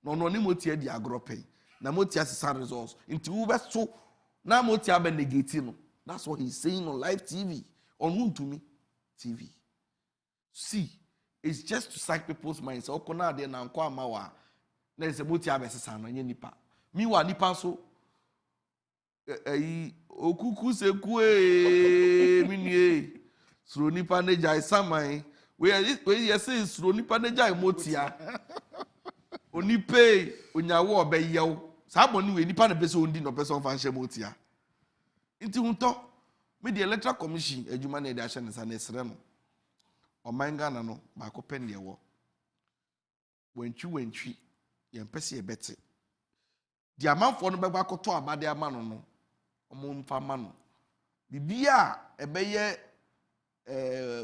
No, ni motia di agrope. Na motia san results. Into ubeto, na motia be negative. That's what he's saying on live TV. On whom to me? TV. See, it's just to psych people's minds. Okona de na nkwa mawa. Na se moti abesesa no nye nipa mi wa nipa so okuku seku mi nie suro nipa neja isaman we say suro nipa neja motia onipe onyawo obeyew saboni we nipa na pese ondi no pese on fanhye motia nti hunto me the electoral commission adwuma na de ahye ne sa na esre no omanga na no ba ko pen de wo wantwi yen pese e bete di amanfo no beba koto abade amano no omo mfa mano bibia ebeye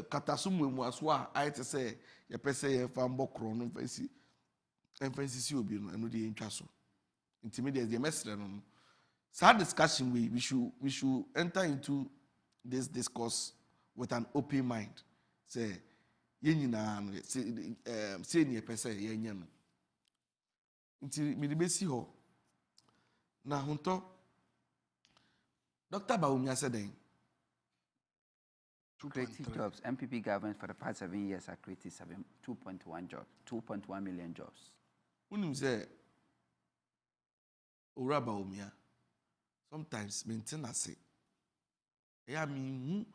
katasum mu aso a ayete se ye pese ye fa mbokro no mfansi si obi no eno de ntwa so intermediate the mestre no sad discussion we should enter into this discourse with an open mind say ye nyina no say ne pese ye nya no nti mi de besi ho na Huntor Dr. Bawumia said then creative jobs. MPP government for the past 7 years have created 2.1 jobs, 2.1 million jobs. Unim say Ora Bawumia sometimes maintain a say. I mean,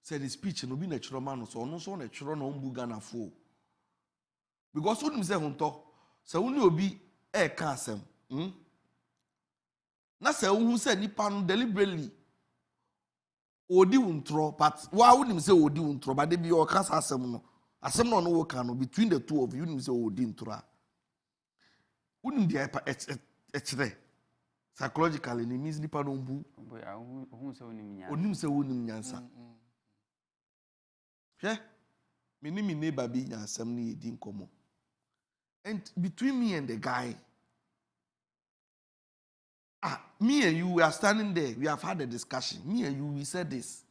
said the speech no be natural man, so no so natural no Ghana for. Because when say Huntor, so when you be a casem, na say who said nipa no deliberately odi untro, but why wouldn't say odi untro, but they be your cast asem no work between the two of you, you say odi untro. Wouldn't be a psychologically, it means nipa no mbu. Onim se wonim nyansa. Hwe, me neighbor be nyansam ni edi nkomo. And between me and the guy, me and you, we are standing there. We have had a discussion. Me and you, we said this.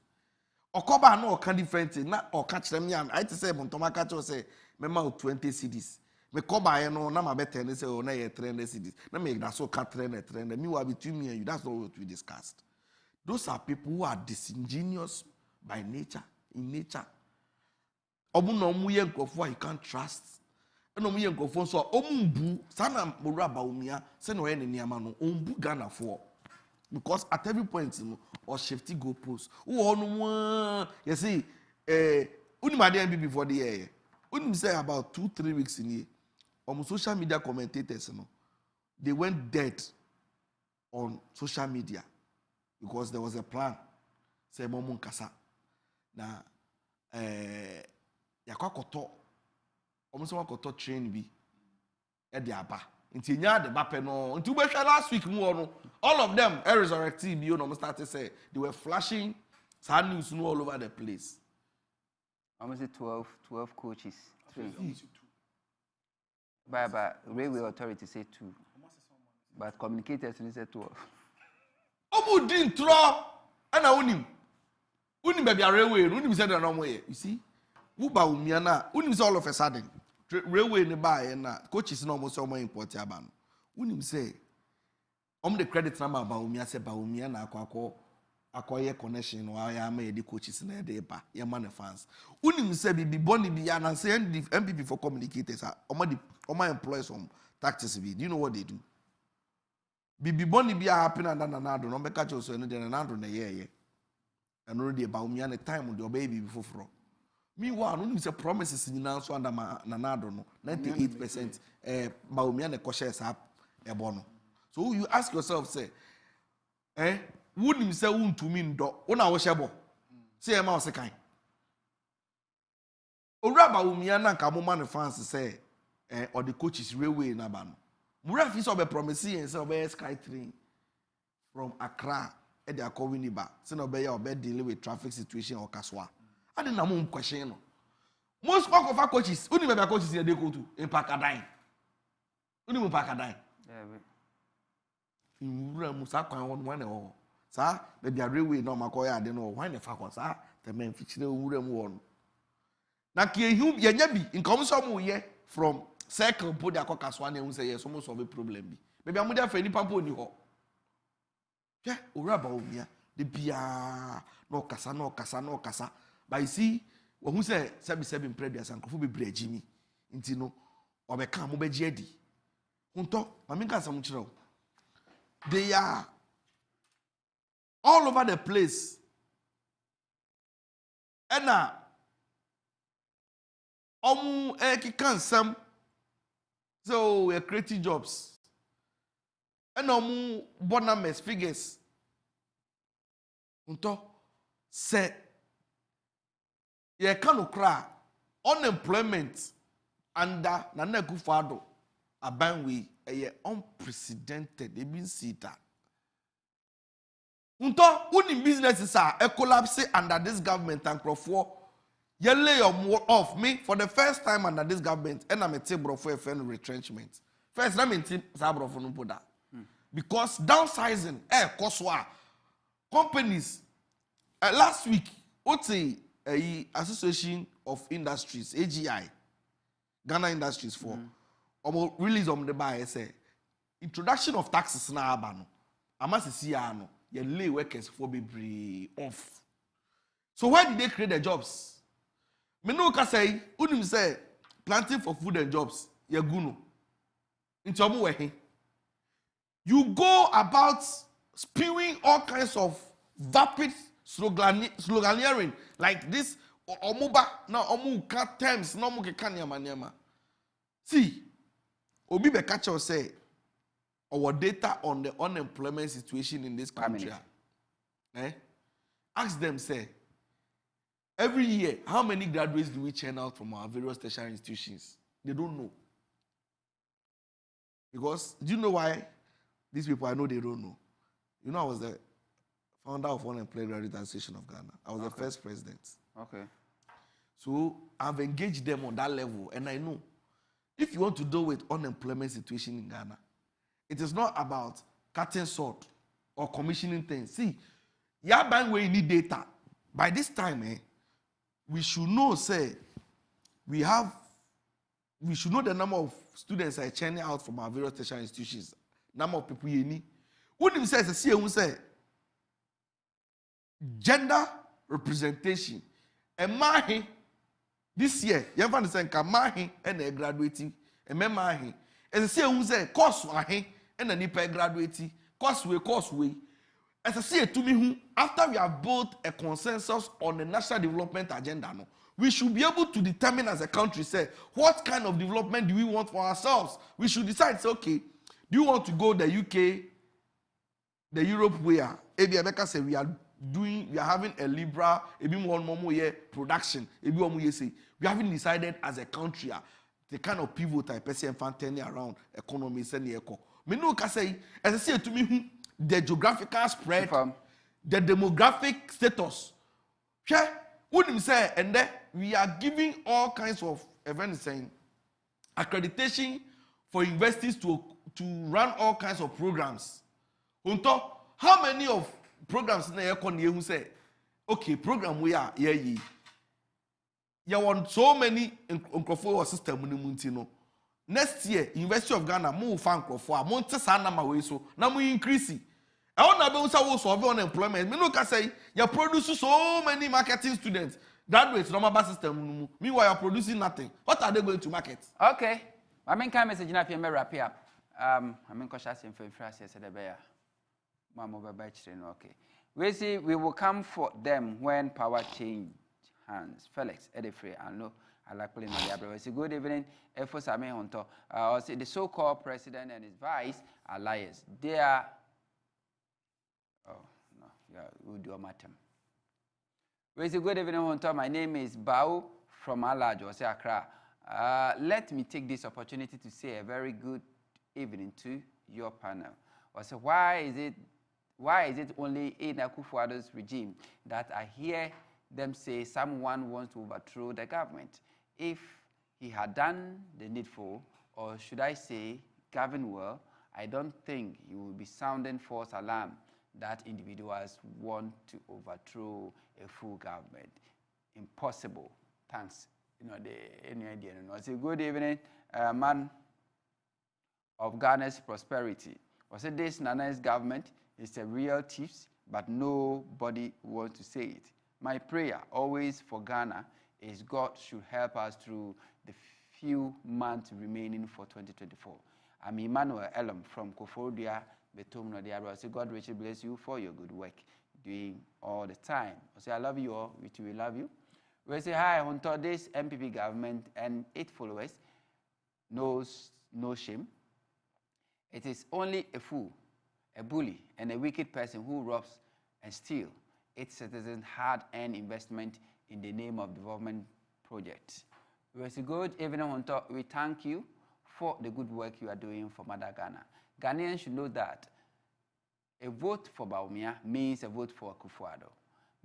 Okoba no oka different thing. Na oka kyerem yam. I say Montoma ka cho say me ma 20 cedis. Me koba ye no na ma be 10 say o na ye 300 cedis. Na me na so ka 300. Meanwhile between me and you, that's not what we discussed. Those are people who are disingenuous by nature, in nature. Obu no mu ye nkofo you can't trust. No mu ye nkofo so ombu sana mura ba umia se no ye ne niama no ombu Ghana for. Because at every point or shifty goalposts. Oh no you see unimade MB before the year. Unim say about 2-3 weeks in here. Social media commentators they went dead on social media because there was a plan. Say momun kasa na yakwa koto omuso wakoto train bi e de aba nti nya de bape no nti we last week mu no all of them resurrected you know started say they were flashing sad news no all over the place. Almost 12 coaches. 3. But railway authority say 2. But communicators say 12. Obu din tro ana unim baby railway unim say na mo ye. You see? Who ba umia na unim say all of a sudden railway ne ba ye na coaches na almost so more important aba no. Unim say the credit number ba umia say ba umia na akoye connection no ya ma ye the coaches na dey ba ye man fans. Unim say bibi boni bi ya na say MPP for communicators omo employ some tactics bi. Do you know what they do? Bibi boni bi happen and na do no make catch so no dey na do na ye and already ba umia na time do baby before from. Meanwhile, no say promises in now so under nanado no 98% baumia ne koshes up ebono. So you ask yourself say wouldn't say to ndo una wo shebo say ma o sekan owura baumia na nka mo man fans say or the coaches railway na ba no mura fi so be promising say obe sky train from Accra e dey call Winneba say no be ya obe deal with traffic situation or kaswa. I didn't know question. Most of our coaches, only my coaches here they go to in Pakadine. Only Pakadine. In Musa one or sir, maybe a railway no Makoya, I don't know why the fuck was the men feature one. Now, you yabi in come somewhere from circle put their caucus one and say yes, almost of a problem. Maybe I'm there for any pampo in you. Yeah, Uraba, the Pia no casa. But you see, when who say 77 previous and Kofu be Jimmy, Intino, or become Mobejedi. Huntor, Maminka Samuchro. They are all over the place. And now, can some so we're creating jobs. And Bonames figures. Huntor say. Ye kanu kra unemployment under Nana Akufo-Addo abanwe ye unprecedented. They been see that. Huntor, unim businesses are collapse under this government and Crawford. Ye lay your off me for the first time under this government and I'm a table for a retrenchment. First, let me tell Sabro for Numpoda. Because downsizing, Koswa companies last week, Oti Association of Industries, AGI, Ghana Industries for release on the buy say introduction of taxes na abano. Amasi siano, ye lay workers for be off. So why did they create the jobs? Menu ka say, unim say planting for food and jobs, ye guno. Into wehe. You go about spewing all kinds of vapid sloganeering like this. Omuba now omuka terms no muke kanyama. See, Obi Bekacho say our data on the unemployment situation in this country. Ask them, say, every year, how many graduates do we churn out from our various tertiary institutions? They don't know. Because, do you know why these people, I know they don't know? You know, I was the founder of Unemployed Graduate Association of Ghana. I was the first president. Okay. So, I've engaged them on that level, and I know, if you want to deal with unemployment situation in Ghana, it is not about cutting salt or commissioning things. See, where you need data. By this time, we should know, say, we should know the number of students are churning out from our various tertiary institutions. Number of people you need. What you say, gender representation. And mahi this year, you have understand mahi and a graduating, and mahi. As I say, who say course mahi and a nipa graduating, course way. As I say to me, who after we have built a consensus on the national development agenda, no, we should be able to determine as a country, say, what kind of development do we want for ourselves? We should decide, say, okay, do you want to go the UK, the Europe where Ebi Abeka say we are having a liberal, production, we haven't decided as a country the kind of pivot type person fantasy around economy and the eco. Me no can say, as I say to me, the geographical spread, the demographic status. Wouldn't say, and then we are giving all kinds of events saying accreditation for universities to run all kinds of programs. Hunter, how many of programs in the economy who say, okay, program we are you want so many in system. Next year, University of Ghana, more fan for Montesana way so now we increase it. I want to be solve unemployment. Me no can say you produce so many marketing students, graduates, normal system. Meanwhile, you're producing nothing. What are they going to market? Okay. I mean, can message enough. You may wrap it up. I mean, cautious in France. Yes, the bear. Mama, okay. We will come for them when power change hands. Felix Edefrey, I know. I like pulling my library. Good evening, for Samuel Huntor. The so-called president and his vice are liars. They are. Oh no, yeah, we'll do a matter. Good evening, Hunter. My name is Bao from Alajo, Accra. Let me take this opportunity to say a very good evening to your panel. Also, why is it only in Akufo-Addo's regime that I hear them say someone wants to overthrow the government? If he had done the needful, or should I say, govern well, I don't think he will be sounding false alarm that individuals want to overthrow a full government. Impossible. Thanks. Any idea? No. Say good evening, man of Ghana's prosperity. I said this Nana's government is a real thieves, but nobody wants to say it. My prayer always for Ghana is God should help us through the few months remaining for 2024. I'm Emmanuel Elam from Kofodia, Betum Nodiabra. I say God richly bless you for your good work doing all the time. I say I love you all, which we love you. We say hi unto this MPP government and its followers knows no shame. It is only a fool, a bully, and a wicked person who robs and steals its citizens' hard-earned investment in the name of development projects. We say good evening, Hunter. We thank you for the good work you are doing for Mother Ghana. Ghanaians should know that a vote for Bawumia means a vote for Akufo-Addo.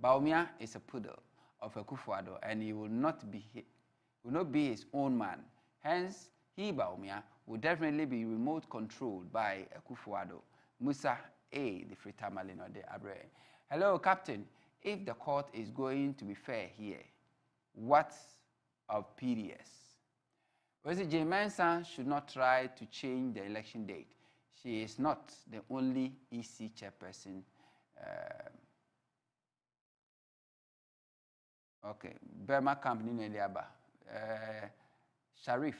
Bawumia is a poodle of Akufo-Addo, and he will not be his own man. Hence, he, Bawumia, will definitely be remote controlled by Akufo-Addo. Musa A, the Frita Malino de Abre. Hello, Captain. If the court is going to be fair here, what of PDS? Well, Jane Manson should not try to change the election date. She is not the only EC chairperson. Okay, Burma Camp ni Neliaba. Sharif,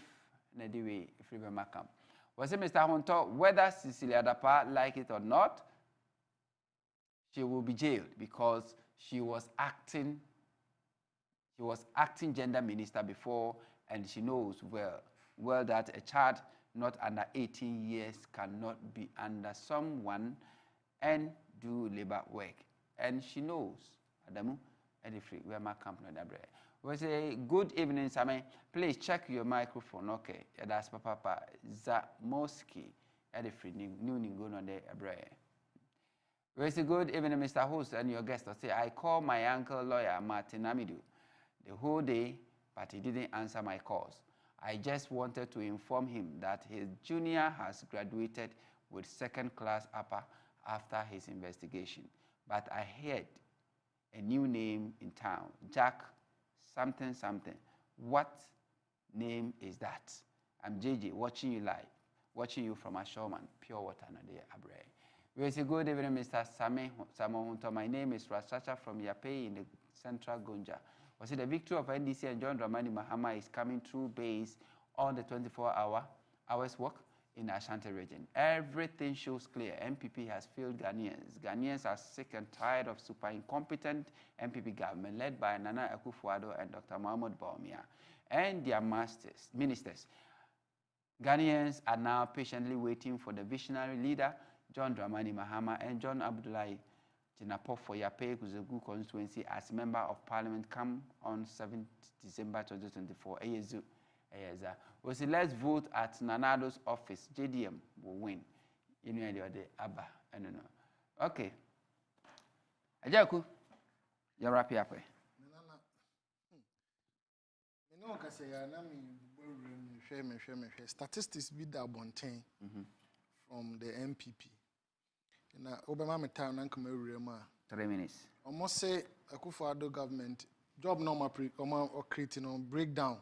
Nediwe, Free Burma Camp. Was it Mr. Hunter, whether Cecilia Dapa like it or not, she will be jailed because she was acting gender minister before, and she knows well that a child not under 18 years cannot be under someone and do labor work. And she knows. Adamu, Edifri, we are my company. We say, good evening, Sammy. Please check your microphone. Okay, that's Papa Zamoski. Edifri, new Ningo on the Abre. We say, good evening, Mr. Host, and your guest. I say, I call my uncle lawyer, Martin Amidu, the whole day, but he didn't answer my calls. I just wanted to inform him that his junior has graduated with second-class upper after his investigation. But I heard a new name in town, Jack something something. What name is that? I'm JJ, watching you live, watching you from Ashoman, Pure Water, Nadia Abre. We say, good evening, Mr. Samuel Huntor. My name is Rasacha from Yape in the Central Gunja. We say the victory of NDC and John Dramani Mahama is coming through base on the 24-hours work in Ashanti region. Everything shows clear. MPP has failed Ghanaians. Ghanaians are sick and tired of super incompetent MPP government led by Nana Akufo-Addo and Dr. Mahmoud Bawumia and their ministers. Ghanaians are now patiently waiting for the visionary leader, John Dramani Mahama and John Abdullahi Jinapor for Yape Kuzegu constituency as Member of Parliament come on 7th December 2024. We say, let's vote at Nanado's office. JDM will win. You know the Abba. I don't know. Okay. Ajaku, you're happy. Statistics be that bontain from the MPP. Na Obama me time na come ewurema 3 minutes. Almost say Akufo-Addo government job normal creating on breakdown.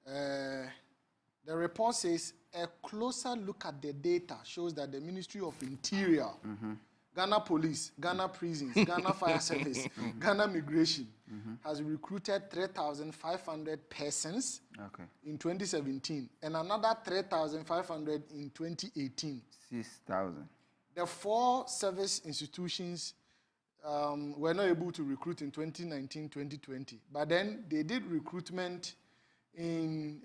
The report says a closer look at the data shows that the Ministry of Interior, Ghana Police, Ghana Prisons, Ghana Fire Service, Ghana Migration has recruited 3,500 persons in 2017 and another 3,500 in 2018. 6,000. The 4 service institutions were not able to recruit in 2019-2020, but then they did recruitment in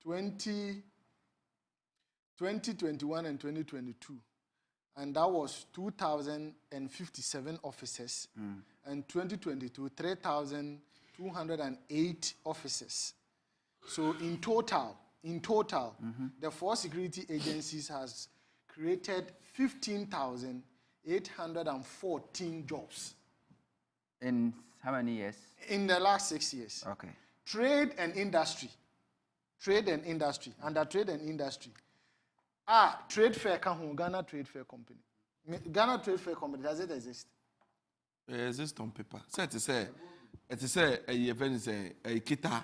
2021 and 2022, and that was 2,057 officers, and 2022 3,208 officers. So in total, the 4 security agencies has created 15,814 jobs. In how many years? In the last 6 years. Okay. Trade and industry. Under trade and industry. Trade fair Ghana Trade Fair Company. Ghana Trade Fair Company, does it exist? It exists on paper. So it is a event is a kita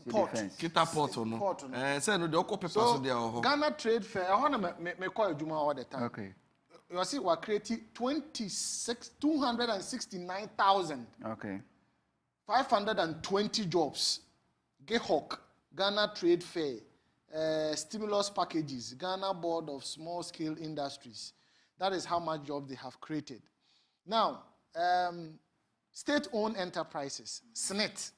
port. Kita port or no? Say no, the paper so there. Ghana Trade Fair. I want to me call Juma all the time. Okay. You see, we created 269,000. Okay. 520 jobs. GEHOC, Ghana Trade Fair, stimulus packages, Ghana Board of Small Scale Industries. That is how much jobs they have created. Now, state-owned enterprises, SNET.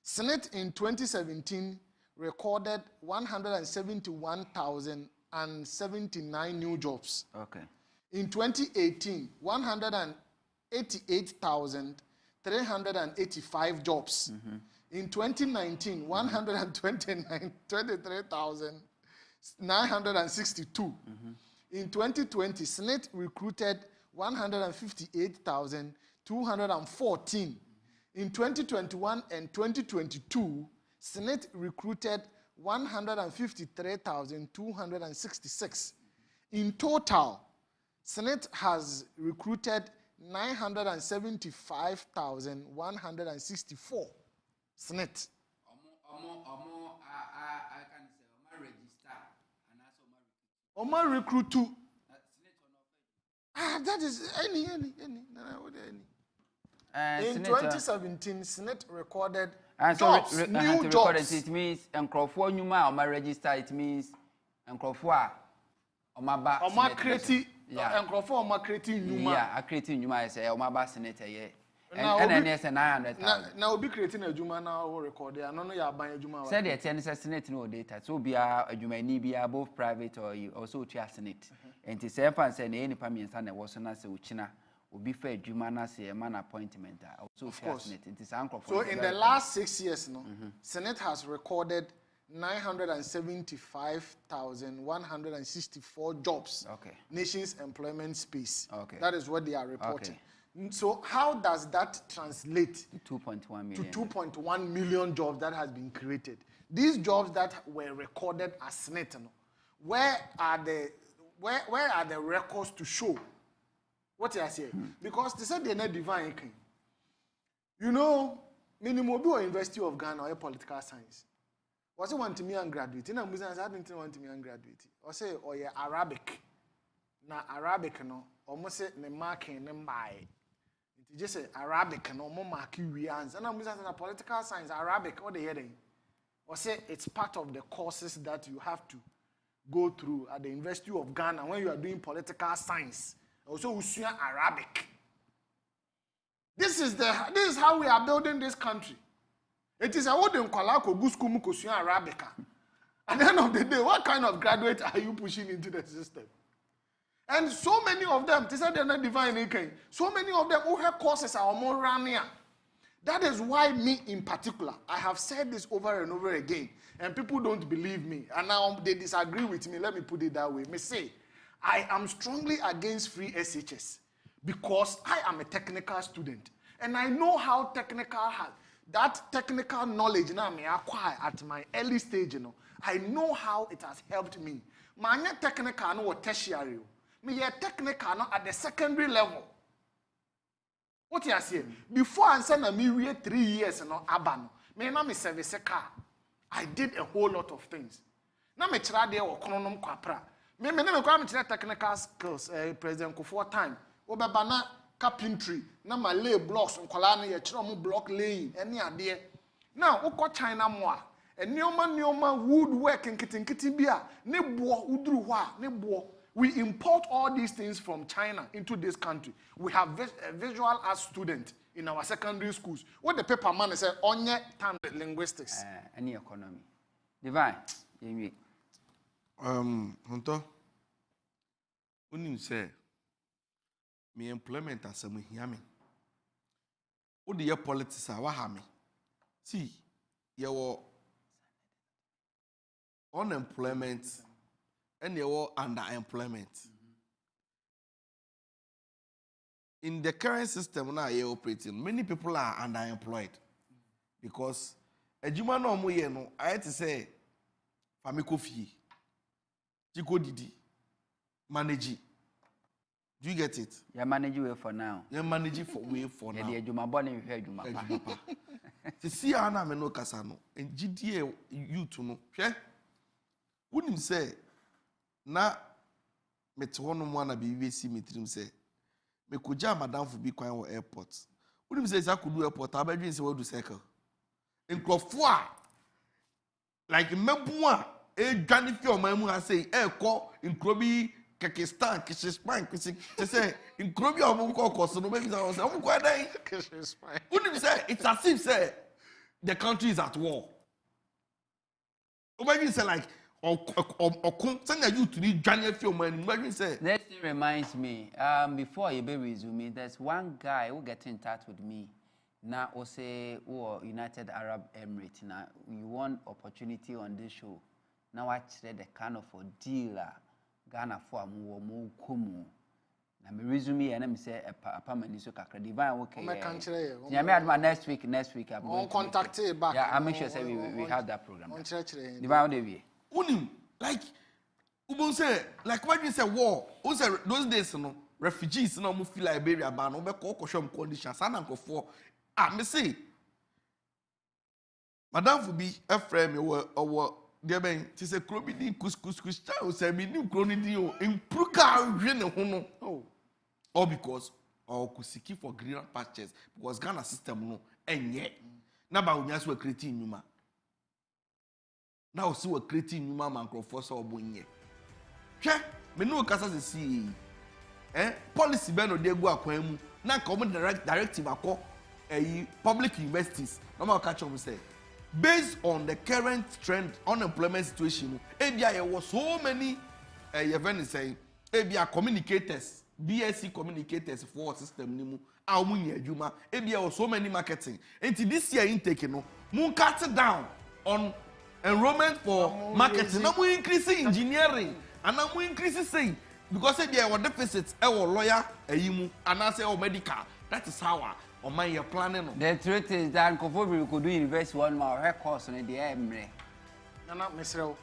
SNET in 2017 recorded 171,079 new jobs. Okay. In 2018, 188,385 jobs. In 2019, 123,962. In 2020, SNET recruited 158,214. In 2021 and 2022, SNET recruited 153,266. In total, SNET has recruited 975,164. SNET. Oma recruit too. That is any. In 2017, SNET recorded jobs, new jobs. It means Nkrofo Nyuma Oma register. It means Nkrofo Oma create Oma creating Numa. Yeah, creating Numa is Oma Senator, yeah. And then 900,000. Now be creating a Juma now record. I don't know you buy a Juma. Said the tennis Senate no data. So be a Juma ni be both private or you also to Senate. And to say and say any permit and was not so China will be fair Juma na say a man appointment. Also of course. Senate. It is uncle. So in the last 6 years, no, Senate has recorded 975,164 jobs. Okay. Nation's employment space. Okay. That is what they are reporting. Okay. So how does that translate 2.1 million to 2.1 million jobs that has been created? These jobs that were recorded as Senate, where are the records to show what you are saying? Because they said they're not divine. You know, minimum or University of Ghana or political science. Was it want to me and graduate? In a business, I didn't want to me and graduate. Or say, or Arabic. Now Arabic, no, almost say the marking them by. It just say Arabic, no more marking we answer. And I'm business in political science, Arabic. What they hearing? Or say it's part of the courses that you have to go through at the University of Ghana when you are doing political science. Also, we see Arabic. This is how we are building this country. It is a wooden kolako guskumu kosuya Arabica. At the end of the day, what kind of graduate are you pushing into the system? And so many of them, they said they're not divine income. So many of them who have courses are more rania. That is why me in particular, I have said this over and over again, and people don't believe me. And now they disagree with me. Let me put it that way. Me say, I am strongly against free SHS because I am a technical student. And I know how technical that technical knowledge now me acquire at my early stage, you know. I know how it has helped me. My technical no tertiary. Me technical no at the secondary level. What you say? Before I send me 3 years no abano. Me na me service car. I did a whole lot of things. Na me try there or kononom kwapra. Me na me kwa me try technical skills President Kufuor time. Obeba na carpentry na ma lay blocks nkola na ye kire mo block laying ene ade. Now ukọ China mo a enioma woodwork nkitinkiti bia ne bo uduru ho a ne bo. We import all these things from China into this country. We have a visual arts student in our secondary schools. What the paper man say, onye time linguistics. Any economy. Divine. Huntor. Unim say, me employment as a muhiami. What the politics are wahami. See, your unemployment. And they were underemployment. In the current system now you're operating, many people are underemployed because a juma no mo ye no I had to say famiko fee jiko didi manage. Do you get it? You manage way for now. You manage for way for now. Yeah, juma born here juma pa. To see ana me no kasa no and GDA youth no hwe wouldn't say na mete hono mo na BBC metrim say me koja madam fu bi kwan wo airport wouldn't say sakudu airport abadwin say wadu circle nkrofo a like mebu a e dwane fi o mamu ha say e ko nkrobi Pakistan kishispan kisi say nkrobi o mo ko so no make say o mo ko dan kishispan wouldn't say it's as if say the country is at war obadwin say like That reminds me, before you be resume, there's one guy who get in touch with me. Now, say, United Arab Emirates. Now, you want opportunity on this show. Now, I the kind of a dealer, Ghana for more kumu. Now, me resume and I'm say a permanent so kakra divine okay. Yeah, me next week. I'm going to contact you back. Yeah, I make sure say we have that program. Divine Devi. Unim like ubon say like when you say war who say those days no refugees no mo feel Liberia ba no be ko hwem conditions ana nkofo me say madam fu bi efrem me wo de ben ti say kro bi din kuskus o say me ni kro ni din o impruka hwe ne ho no all because or kusiki for greener pastures because Ghana system no enye na ba onya so create nyuma. Now, see what creating human microphone or bonye. me no kasa se see policy be no de gu akwan mu na ka omo directive akọ public universities no ma catch them say based on the current trend unemployment situation ebia there was so many event say ebia communicators BSc communicators for system ni mu a omo nya adwuma ebia was so many marketing until this year intake no mun cut down on enrollment for marketing na mun increase engineering and na mun increase say because ebia we deficit e wo lawyer ayimu and na say o medical that is how on my planning. The truth is that Nkofo could do university one more records on the emre. Nana mesrel.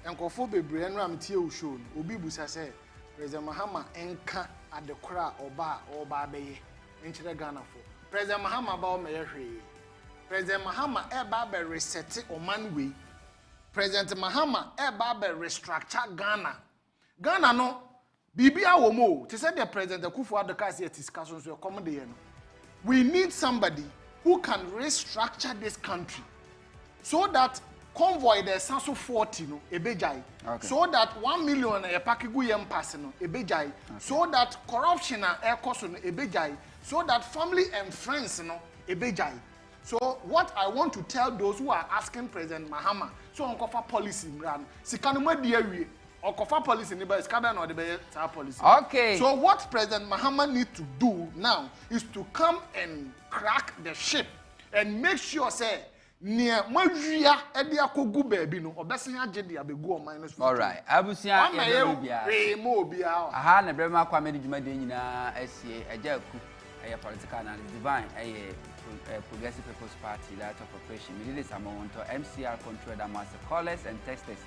Nkofo bebre no am tie o show. Obi busa say President Mahama enka adekora oba beye. Enchire Ghana for. President Mahama ba o meye hwe. President Mahama e ba be reset oman we. President Mahama e ba be restructure Ghana. Ghana no bibia wo mo. Te say the President Akufo-Addo ka say discussion so come dey no. We need somebody who can restructure this country so that convoy the Sanso 40 no ebejai, so that 1 million e pakigu yem pass no ebejai, so that corruption na e cost no ebejai, so that family and friends no ebejai. So what I want to tell those who are asking President Mahama, so onkofa policy mran, sikanuma diawie Okofa policy ni ba skabe na odebe policy. Okay. So what President Mahama needs to do now is to come and crack the ship and make sure say near mawia e de akogu baabi no obesan age de abegu o minus. All right. Abusia e bia. Mo bia. Aha na brema kwa me djuma de nyina asie ajaku eye political analyst divine eye Progressive People's Party Director of Operation. We did Samuel Huntor MCR control that master callers and texters.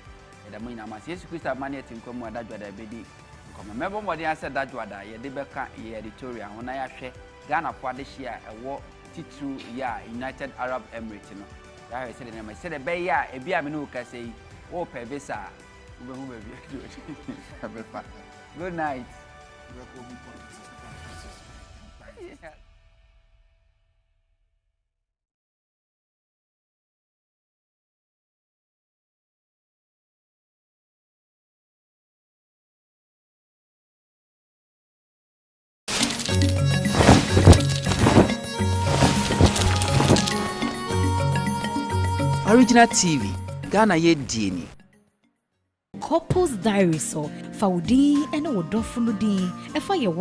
The money na Yesu Christ money tinko mu adadwada bedi nkomo mebo mode answer dadwada ye de beka ye editorial wona ya hwe Ghana for ade hia ewo titru ya United Arab Emirates no ya he say the name say the be ya e bia me no ka say o pe visa ube hu be good night. Original TV, Ghana ye dieni. Couples Diary so, Faudi and Odofunu Di, and for your